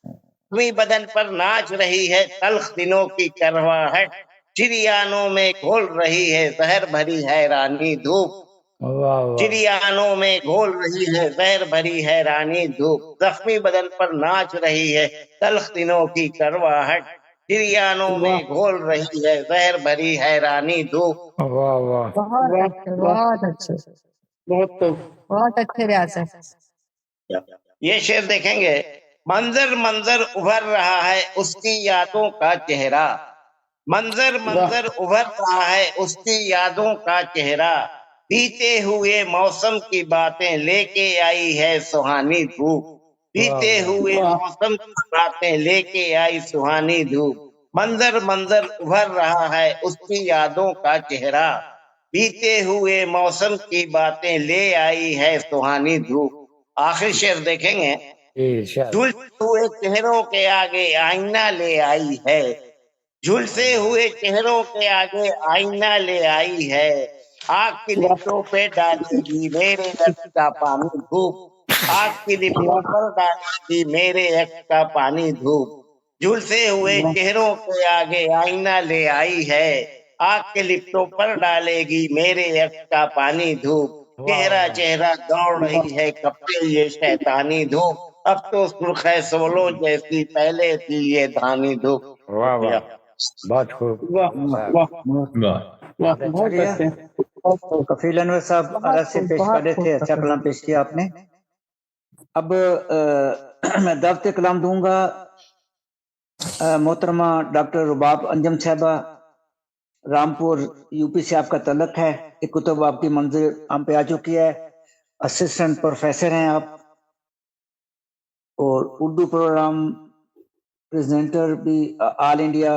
जख्मी बदन पर नाच रही है तल्ख दिनों की करवाहट, चिड़ियानों में घोल रही है जहर भरी हैरानी धूप, चिड़ियानों में घोल रही है जहर भरी हैरानी धूप, जख्मी बदन पर नाच रही है तल्ख दिनों की करवाहट, चिड़ियानों में घोल रही है जहर भरी हैरानी धूप। वाह वाह, बहुत अच्छे, बहुत अच्छे रियासत। ये शेर देखेंगे, मंजर मंजर उभर रहा है उसकी यादों का चेहरा, मंजर मंजर उभर रहा है उसकी यादों का चेहरा, बीते हुए मौसम की बातें लेके आई है सुहानी धूप, बीते हुए मौसम की बातें लेके आई सुहानी धूप, मंजर मंजर उभर रहा है उसकी यादों का चेहरा, बीते हुए मौसम की बातें ले आई है सुहानी धूप। आखिर शेर देखेंगे, झुलसे हुए चेहरों के आगे आईना ले आई है, झुलसे हुए चेहरों के आगे आईना ले आई है, आग की लिप्टों पे डालेगी मेरे रक्त का पानी धूप, आग की लिप्टों पर डालेगी मेरे रक्त का पानी धूप, झुलसे हुए चेहरों के आगे आईना ले आई है, आग के लिप्टों पर डालेगी मेरे रक्त का पानी धूप, चेहरा चेहरा दौड़ रही है कब से ये शैतानी धूप, अब तो सुर्ख है सोलो जैसी पहले थी ये धानी धूप। वाह वाह, बहुत खूब। कफील अनवर साहब अरब से पेश कर रहे थे, अच्छा कलाम पेश किया आपने। अब मैं दावत कलाम दूंगा मोहतरमा डॉक्टर रुबाब अंजम साहबा, रामपुर यूपी से आपका तलक है, एक कुतुब आपकी मंजिल हम पे आ चुकी है, असिस्टेंट प्रोफेसर हैं आप, और उर्दू प्रोग्राम प्रेजेंटर भी ऑल इंडिया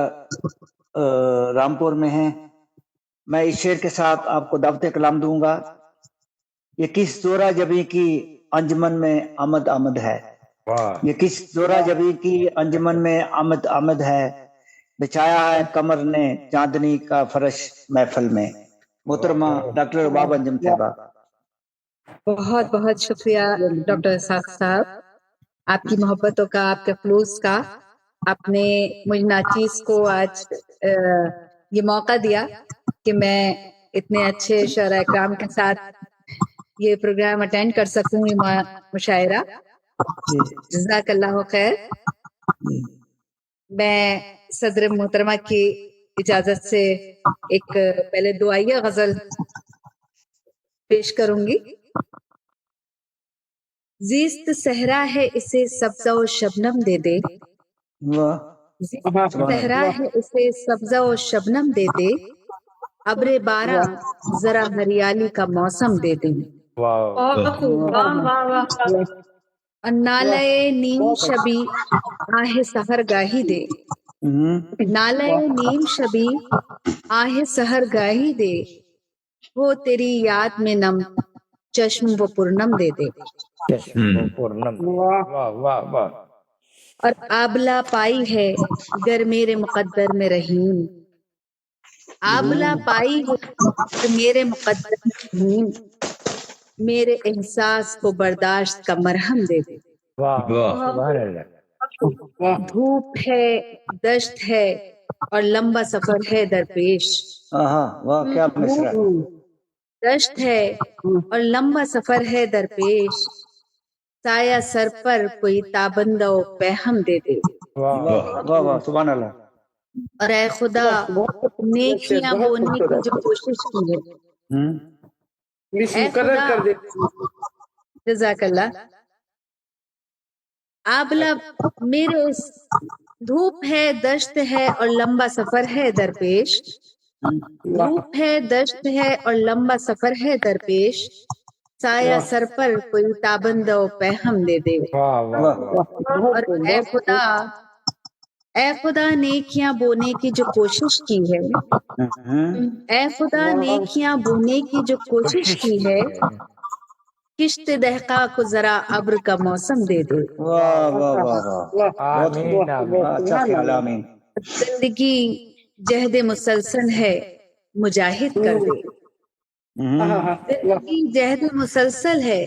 रामपुर में हैं। मैं इस शेर के साथ आपको दावत कलाम दूंगा, ये किस जोरा जबी की अंजमन में आमद आमद है, ये किस जोरा जबी की अंजमन में आमद आमद है, बिछाया है कमर ने चांदनी का फरश महफल में। मोहतरमा डॉक्टर रुबाब अंजम साहबा। بہت بہت شکریہ ڈاکٹر اسحاق صاحب، آپ کی محبتوں کا، آپ کے خلوص کا. آپ نے مجھ ناچیز کو آج یہ موقع دیا کہ میں اتنے اچھے شعراء اکرام کے ساتھ یہ پروگرام اٹینڈ کر سکوں، یہ مشاعرہ. جزاک اللہ خیر. میں صدر محترمہ کی اجازت سے ایک پہلے دعائیہ غزل پیش کروں گی. زیست صحرا ہے اسے سبزہ و شبنم دے دے، زیست صحرا ہے اسے سبزہ و شبنم دے دے، ابر باراں ذرا ہریالی کا موسم دے دے. اور نالے نیم شبی آہ سحر گاہی دے، نالے نیم شبی آہ سحر گاہی دے، وہ تیری یاد میں نم چشم و پورنم دے دے. اور آبلہ پائی ہے گر میرے مقدر میں رحیم، آبلہ پائی ہے گر میرے مقدر میں رحیم، میرے احساس کو برداشت کا مرہم دے دے. دھوپ ہے، دشت ہے اور لمبا سفر ہے درپیش، کیا مصرع. دشت ہے اور لمبا سفر ہے درپیش، سایہ سر پر کوئی تابندہ و پہم دے دے. سبحان اللہ. اور اے خدا نیکیاں بونے کی جو کوشش کی ہے، اے خدا جزاک اللہ. آبلہ میرے دھوپ ہے، دشت ہے اور لمبا سفر ہے درپیش، دھوپ ہے، دشت ہے اور لمبا سفر ہے درپیش، سایہ سر پر کوئی تابندہ و پہم دے دے. اور اے خدا نیکیاں بونے کی جو کوشش کی ہے، اے خدا نیکیاں بونے کی جو کوشش کی ہے، کشت دہقاں کو ذرا ابر کا موسم دے دے. زندگی جہد مسلسل ہے مجاہد کر دے، زندگی جہد مسلسل ہے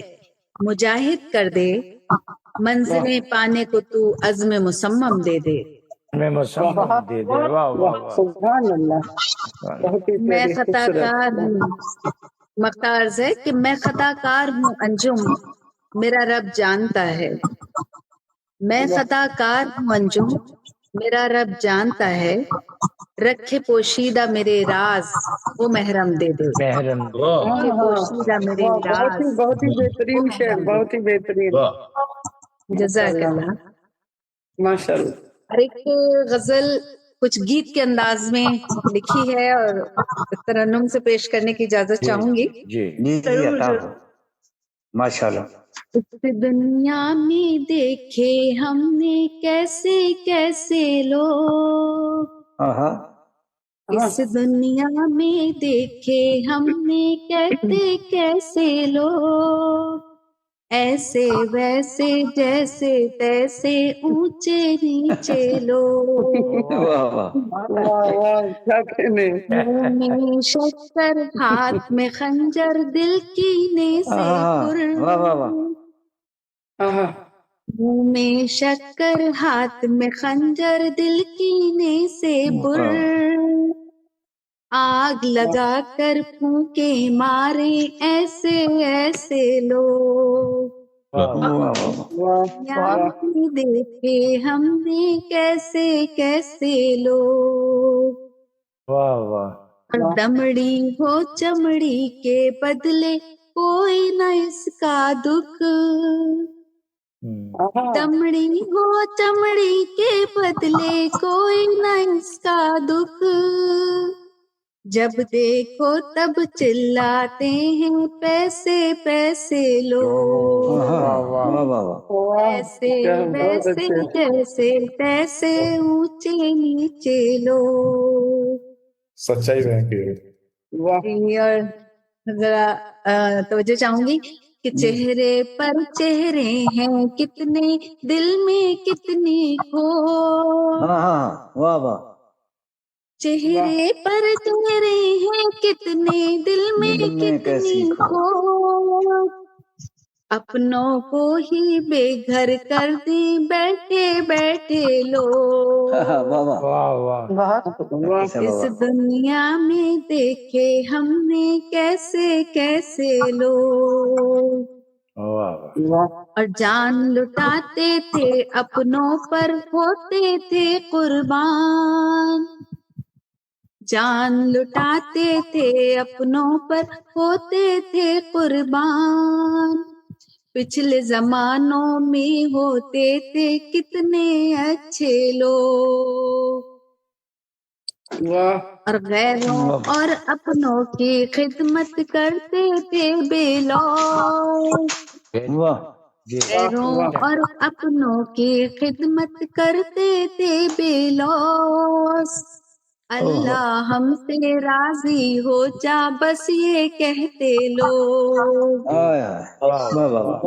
مجاہد کر دے، منزلیں پانے کو تو عزم مصمم دے دے. میں خطا کار ہوں، مقارض ہے کہ میں خطا کار ہوں انجم، میرا رب جانتا ہے. میں خطا کار ہوں انجم، میرا رب جانتا ہے، رکھے پوشیدہ میرے راز وہ محرم دے دے. رکھے پوشیدہ میرے راز. بہت ہی بہترین شعر، بہت ہی بہترین. جزاک اللہ. ماشاء اللہ. اور ایک غزل کچھ گیت کے انداز میں لکھی ہے اور ترنم سے پیش کرنے کی اجازت چاہوں گی. ماشاء اللہ. اس دنیا میں دیکھے ہم نے کیسے کیسے لوگ، اس دنیا میں دیکھے ہم نے کیسے کیسے لوگ، ایسے ویسے جیسے تیسے اونچے نیچے لوگ، منہ میں شکر ہاتھ میں خنجر دل کینے سے پر، منہ میں شکر ہاتھ میں خنجر دل کینے سے بر، آگ لگا کر پھونکے مارے ایسے ایسے لوگ، دیکھے ہم نے کیسے کیسے لوگ. دمڑی ہو چمڑی کے بدلے کوئی نہ اس کا دکھ، دمڑی ہو چمڑی کے بدلے کوئی نہ اس کا دکھ، جب دیکھو تب چلاتے ہیں پیسے پیسے لوگ، ایسے ویسے جیسے تیسے اونچے نیچے لوگ. سچائی بہن کی. اور ذرا توجہ چاہوں گی کہ چہرے پر چہرے ہیں کتنے، دل میں کتنی کھو، چہرے پر چہرے ہیں کتنے، دل میں کتنی کھو، अपनों को ही बेघर कर दी बैठे बैठे लोग। वाह वाह इस दुनिया में देखे हमने कैसे कैसे लोग, और जान लुटाते थे अपनों पर होते थे कुर्बान। जान लुटाते थे अपनों पर होते थे कुर्बान। पिछले जमानों में होते थे कितने अच्छे लोग, और गैरों और अपनों की खिदमत करते थे बेलौस। गैरों और अपनों की खिदमत करते थे बेलौस। अल्लाह हमसे राजी हो जा बस ये कहते लोग।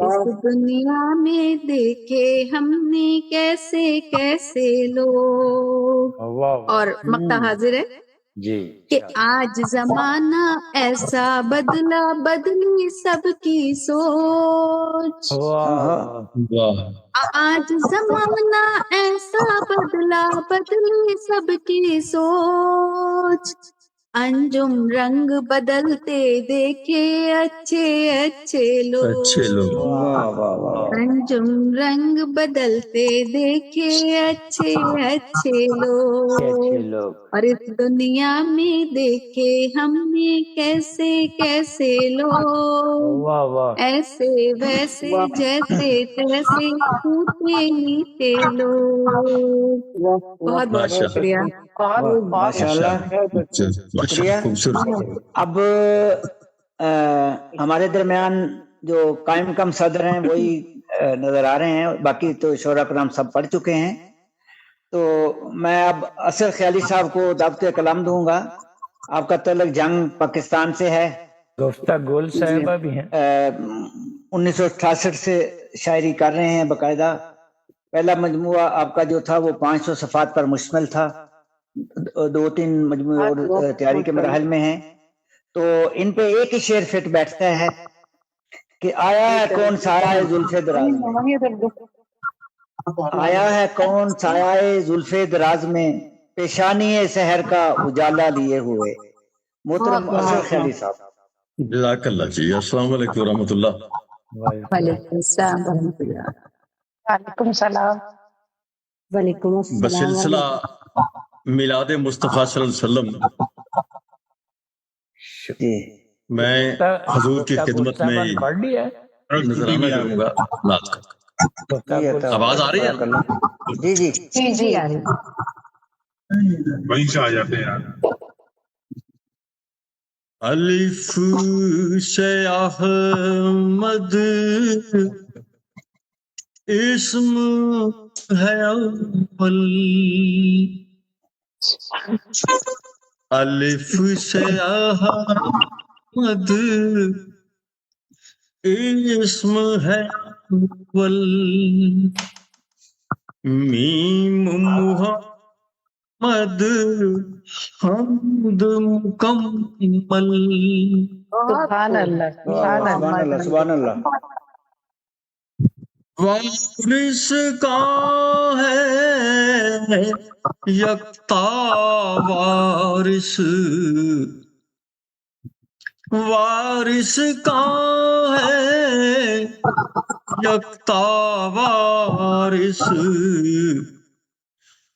इस दुनिया में देखे हमने कैसे कैसे लोग। और मक्ता हाजिर है जी कि आज जमाना ऐसा बदला बदली सबकी सोच। आज जमाना ऐसा बदला बदली सबकी सोच। अंजुम रंग बदलते देखे अच्छे अच्छे लोग। अंजुम रंग बदलते देखे अच्छे अच्छे लोग। और इस दुनिया में देखे हमने कैसे कैसे लोग, ऐसे वैसे जैसे तैसे ऊंचे नीचे लोग। बहुत बहुत शुक्रिया। माशाल्लाह, शुक्रिया। अब हमारे दरमियान जो कायम कम सदर हैं वही नजर आ रहे हैं, बाकी तो शोरा कराम सब पढ़ चुके हैं। तो मैं अब असर ख्याली साहब को दावत कलाम दूंगा। आपका तल्लुक जंग पाकिस्तान से है। दोस्ता गोल साहिबा भी हैं। 1968 से शायरी कर रहे हैं बाकायदा। पहला मजमुआ आपका जो था वो 500 सफ़ात पर मुश्तमिल था। 2-3 मजमुए और तैयारी के मराहल में हैं। तो इन पे एक ही शेर फिट बैठता है कि आया है कौन साया जुल्फे दराज में, आया है कौन साया जुल्फे दराज में, पेशानी शहर का उजाला लिए हुए। मोहतरम असर ख्याली साहब। जज़ाकल्लाह जी। अस्सलाम वालेकुम रहमतुल्लाह। वालेकुम सलाम रहमतुल्लाह। वालेकुम सलाम। वालेकुम बसिलसिला मिलाद मुस्तफ़ा सल्लल्लाहु अलैहि वसल्लम मैं हुजूर की खिदमत में नजराना करूंगा नात का। आवाज आ रही है? जी जी जी जी आ रही। वहीं से आ जाते हैं यार। अलिफ से अहमद इस्म है अव्वल, अलिफ से अहमद इस्म है अव्वल, मीम मुहम्मद हमद मुकम्मल। सुभान अल्लाह, सुभान अल्लाह, सुभान अल्लाह। वारिस का है यक्ता वारिस, वारिस का है यक्ता वारिस,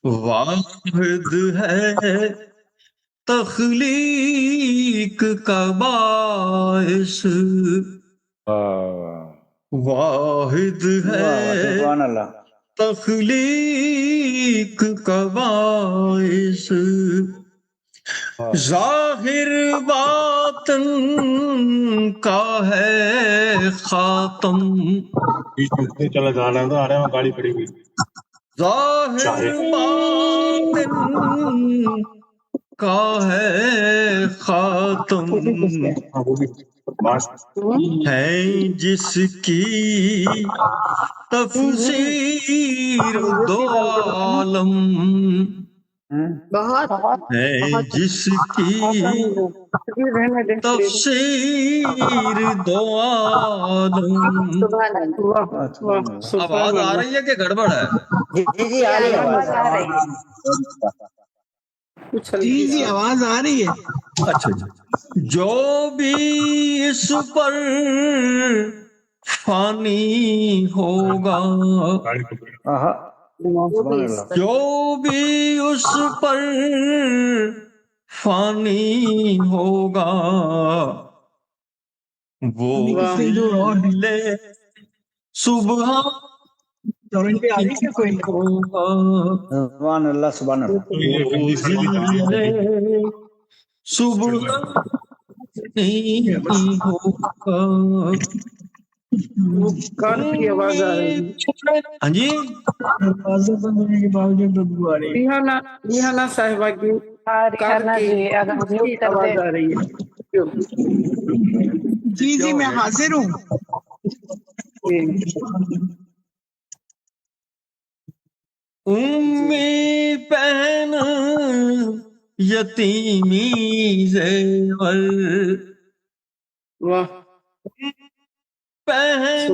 वाहिद है तख्लीक का बाइस, वाहिद है तख्लीक का बाइस, जाहिर बातन का है खातम। चला जा रहा है तो आ रहा है, गाड़ी खड़ी हुई। जाहिर बातन का है खातम, है जिसकी तफसीर दो आलम, بہت ہے جس کی تفسیر دو عالم. سبحان اللہ. آواز آ رہی ہے کہ گڑبڑ ہے؟ جی آ رہی ہے آواز آ رہی ہے. جی آواز آ رہی ہے. اچھا جی. جو بھی اس پر فانی ہوگا، جو بھی اس پر فانی ہوگا، وہ لے صبح ہوگا. سبحان اللہ سبحان اللہ. صبح نہیں ہوگا. کان کی آواز آ رہی ہے. ہاں جی. ریحانہ صاحبہ کی ریحانہ جی اگر میوٹ کر آواز دیں. آ رہی ہے. جی میں حاضر ہوں. امی پہن یتیمی زیور، واہ پہن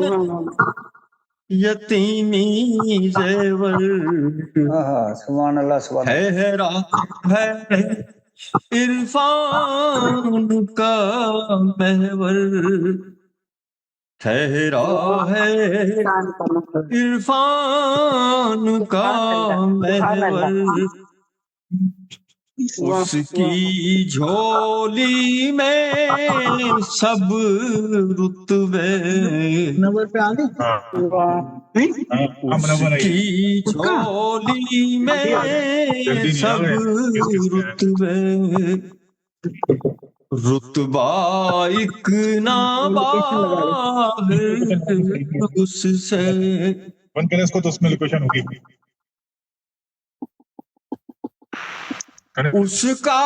یتیمی زیور، سبحان اللہ سبحان اللہ. ٹھہرا ہے عرفان کا محور، ٹھہرا ہے عرفان کا محور. اس کی جھولی میں سب رتبے، اس کی جھولی میں سب رتبے، رتبہ ایک ناباہ اس سے. بند کریں اس کو تو اس میں لوکیشن ہوگی. اس کا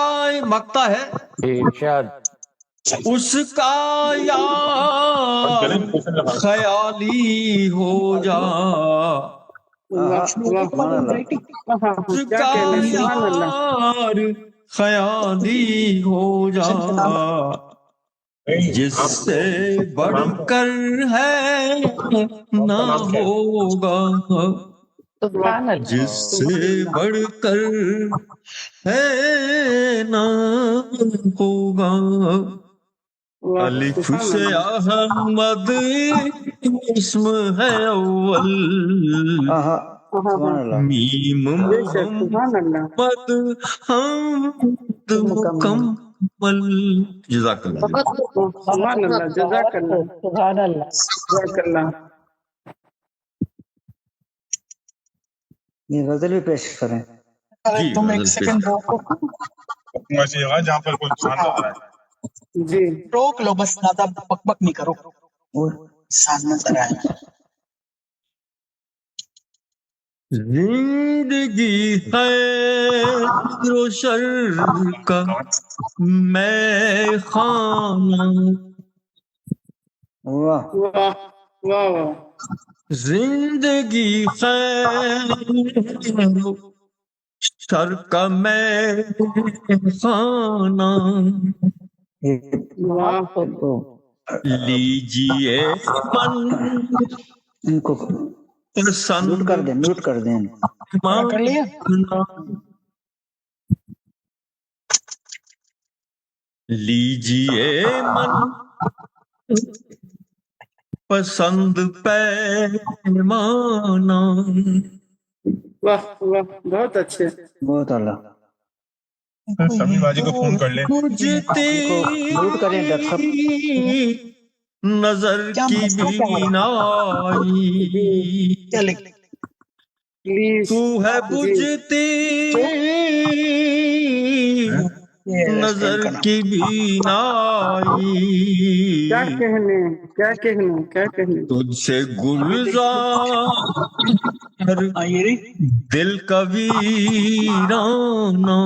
مقطع ہے ارشاد. اس کا یار خیالی ہو جا، اس کا یار خیالی ہو جا، جس سے بڑھ کر ہے نہ ہوگا، جس سے بڑھ کر ہے نہ ہوگا. الف سے احمد اسم ہے اول، میم محمد حمد مکمل. جزاک اللہ. سبحان اللہ جزاک اللہ سبحان اللہ. جزاک اللہ. یہ غزل بھی پیش کریں. تم ایک سیکنڈ روکو. ایسی جگہ جہاں پر کوئی انسان نہ آئے. جی روک لو بس، زیادہ بک بک نہیں کرو. انسان نظر آئے. زندگی خیر و شر کا میں خانہ، واہ واہ واہ. زندگی خیر و شر کا میں خانہ، لیجیے من ان کو میوٹ کر دیں، میوٹ کر دیں. لیجیے من پسند پیمانہ. واہ واہ بہت اچھے. بہت اعلیٰ. سمی باجی کو فون کر لیں. میوٹ کریں ڈاکٹر صاحب. نظر کی بینائی تو ہے بجھتی نظر کی بینائی، کیا کہنے کیا کہنے کیا کہنے. تجھ سے گلزار دل کا ویرانہ،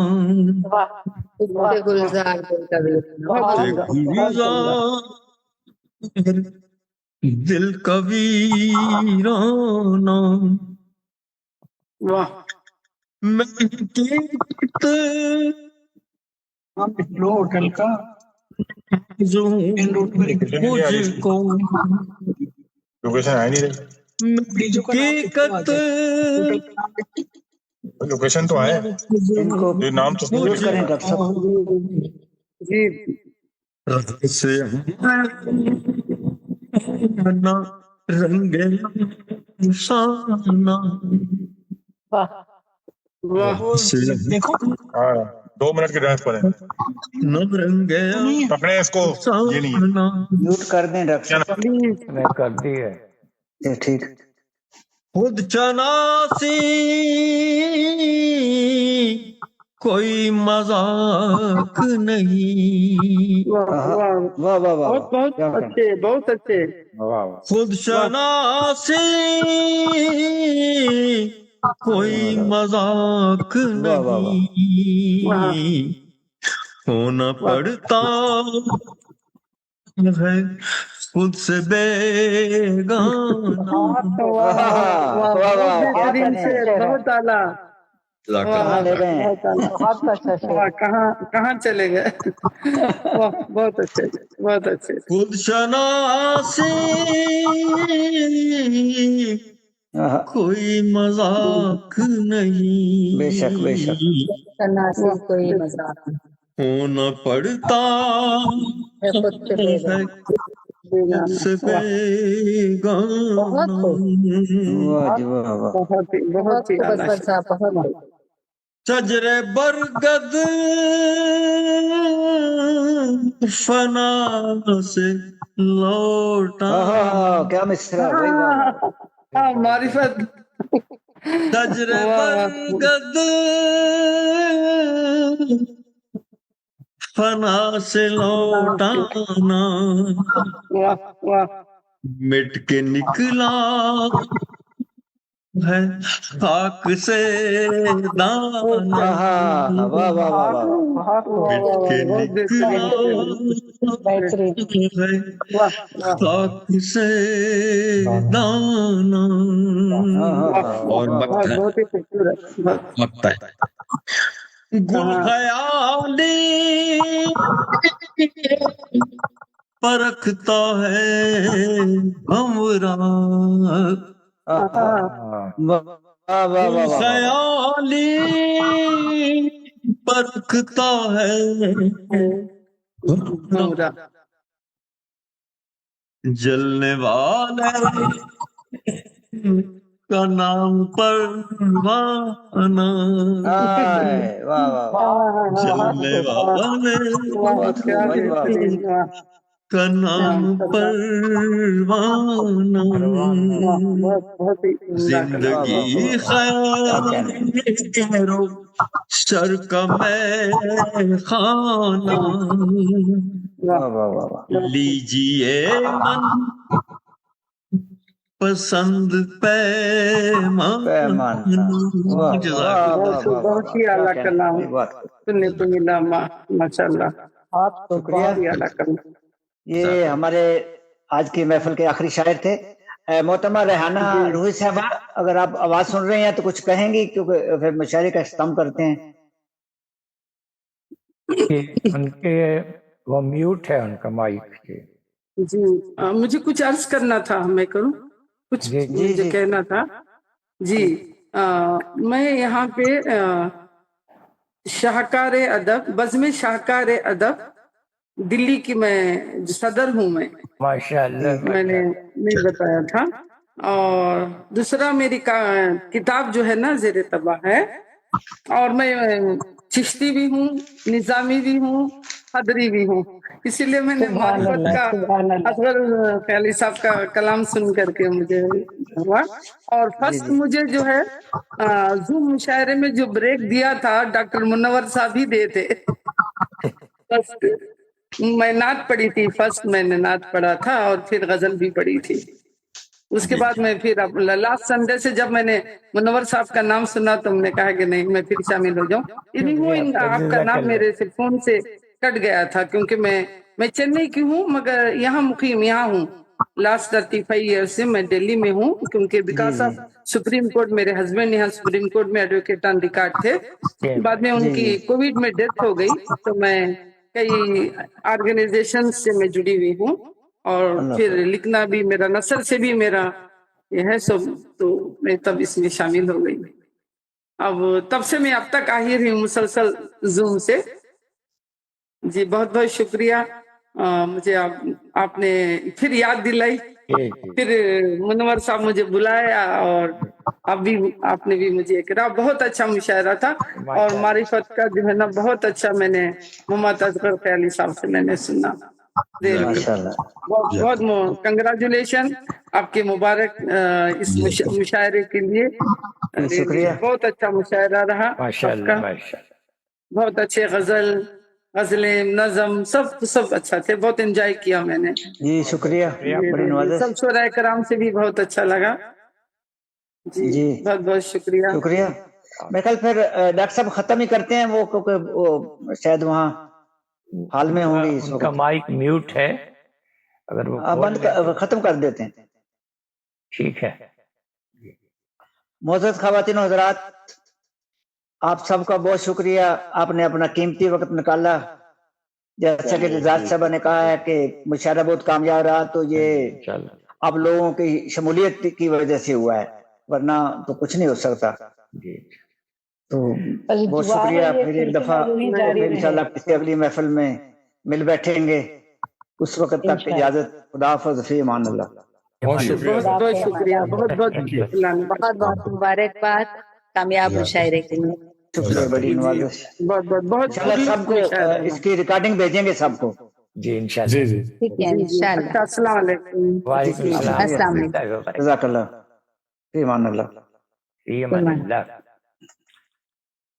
گلزار دل کا ویرانہ. واہ होटल का लोकेशन आया नहीं रही। लोकेशन तो आया, ये नाम तो म्यूट करें डॉक्टर साहब। जी से रंगे हाँ 2 मिनट के डांस पर है। पकड़े इसको, ये नहीं है। म्यूट कर दें डॉक्टर साहब। मैं कर दी है। ठीक। खुद चनासी कोई मजाक नहीं। वाह बहुत अच्छे, बहुत अच्छे। खुद शनासी कोई मजाक नहीं, होना पड़ता है खुद से बेगाना। बहुत आला। कहाँ चले गए। बहुत अच्छे, बहुत अच्छे। खुद शनासी कोई मजाक नहीं, बेशक शनासी कोई मजाक होना पड़ता है से बेगाना। बहुत ही शजरे बरगद फना से लौटा। क्या मिसरा मारिफत। शजरे बरगद फना से लौटाना, मिट के निकला है खाक से दाना, मिट के निकला है खाक से दाना। और वक्त है गुल खयाली परखता है हमरा, खयाली परखता है जलने वाले का नाम परवाना, जलने वाले का नाम परवाना। जिंदगी खैरो शर का मैं खाना, लीजिए मन पसंद पैमाना। बहुत ही आला कलाम सुनने को मिला। माशाल्लाह, आप बहुत ही आला कलाम। ये हमारे आज की महफिल के आखिरी शायर थे मोहतरमा रेहाना रूही साहबा। अगर आप आवाज सुन रहे हैं तो कुछ कहेंगी, क्योंकि फिर मुशायरे का इख्तिताम करते हैं। उनके वो म्यूट है, उनका माइक जी। मुझे कुछ अर्ज करना था, मैं करूं कुछ? मुझे कहना था जी। मैं यहाँ पे शाहकार अदब, बज़्म शाहकार अदब दिल्ली की मैं सदर हूँ। मैं माशाअल्लाह मैंने नहीं बताया था। और दूसरा मेरी किताब जो है ना ज़ेरे तबाह है। और मैं चिश्ती भी हूँ, निजामी भी हूँ, खदरी भी हूँ। इसीलिए मैंने मारिफत का असगर ख्याली साहब का कलाम सुन करके मुझे हुआ। और फर्स्ट मुझे जो है ज़ूम मुशायरे में जो ब्रेक दिया था डॉक्टर मुन्नवर साहब ही दिए थे। फर्स्ट मैं नात पढ़ी थी, फर्स्ट मैंने नात पढ़ा था और फिर गजल भी पढ़ी थी। उसके बाद मैं फिर लास्ट संडे से जब मैंने मुन्नवर साहब का नाम सुना तो हमने कहा कि नहीं, मैं फिर शामिल हो जाऊं। आपका नाम मेरे से फोन से कट गया था, क्योंकि मैं चेन्नई की हूँ मगर यहाँ मुकीम यहाँ हूँ। लास्ट 35 ईयर से मैं दिल्ली में हूँ, क्योंकि बिकॉज ऑफ सुप्रीम कोर्ट, मेरे हस्बैंड यहाँ सुप्रीम कोर्ट में एडवोकेट ऑन रिकॉर्ड थे, बाद में उनकी कोविड में डेथ हो गई, तो मैं कई ऑर्गेनाइजेशन से मैं जुड़ी हुई हूँ, और फिर लिखना भी मेरा नस्ल से भी मेरा ये है सब, तो मैं तब इसमें शामिल हो गई। अब तब से मैं अब तक आ ही रही हूँ मुसलसल जूम से। जी बहुत बहुत शुक्रिया, मुझे आपने फिर याद दिलाई, फिर मुनव्वर साहब मुझे बुलाया, और अब भी आपने भी मुझे करा। बहुत अच्छा मुशायरा था, और मारिफत का जो है ना बहुत अच्छा मैंने मोहम्मद असगर ख्याली साहब से मैंने सुना। बहुत बहुत कंग्रेचुलेशन, आपके मुबारक इस मुशायरे के लिए। शुक्रिया, बहुत अच्छा मुशायरा रहा आपका, बहुत अच्छे गजलें नज़म सब अच्छा थे, बहुत एंजॉय किया मैंने। जी शुक्रिया, बड़ी नवाज़िश। सब शोराए कराम से भी बहुत अच्छा लगा। जी बहुत बहुत शुक्रिया। शुक्रिया। मैं कल फिर डॉक्टर साहब खत्म ही करते हैं, वो क्योंकि वो शायद वहाँ हाल में होंगी, उनका माइक म्यूट है, अगर वो बंद खत्म कर देते हैं। ठीक है। मोअज़्ज़ज़ ख़वातीन और हज़रात, आप सबका बहुत शुक्रिया, आपने अपना कीमती वक्त निकाला। जैसा कि रिजात साहब ने कहा है कि मुशायरा बहुत कामयाब रहा, तो ये आप लोगों की शमूलियत की वजह से हुआ है, वरना तो कुछ नहीं हो सकता। तो बहुत शुक्रिया। फिर एक दफा इंशाल्लाह किसी अगली महफिल में मिल बैठेंगे, उस वक्त तक इजाजत, खुदा हाफ़िज़, फ़ी अमान अल्लाह। बहुत शुक्रिया, बहुत शुक्रिया, बहुत बहुत मुबारकबाद कामयाब मुशायरे के लिए। शुक्रिया, बड़ी नवाज़िश। बहुत सबको इसकी रिकॉर्डिंग भेजेंगे सबको। जी इंशाल्लाह। जी ठीक है इंशाल्लाह। अस्सलाम वालेकुम। अस्सलाम वालेकुम। जज़ाकल्लाह, फ़ी अमान अल्लाह। फ़ी अमान अल्लाह।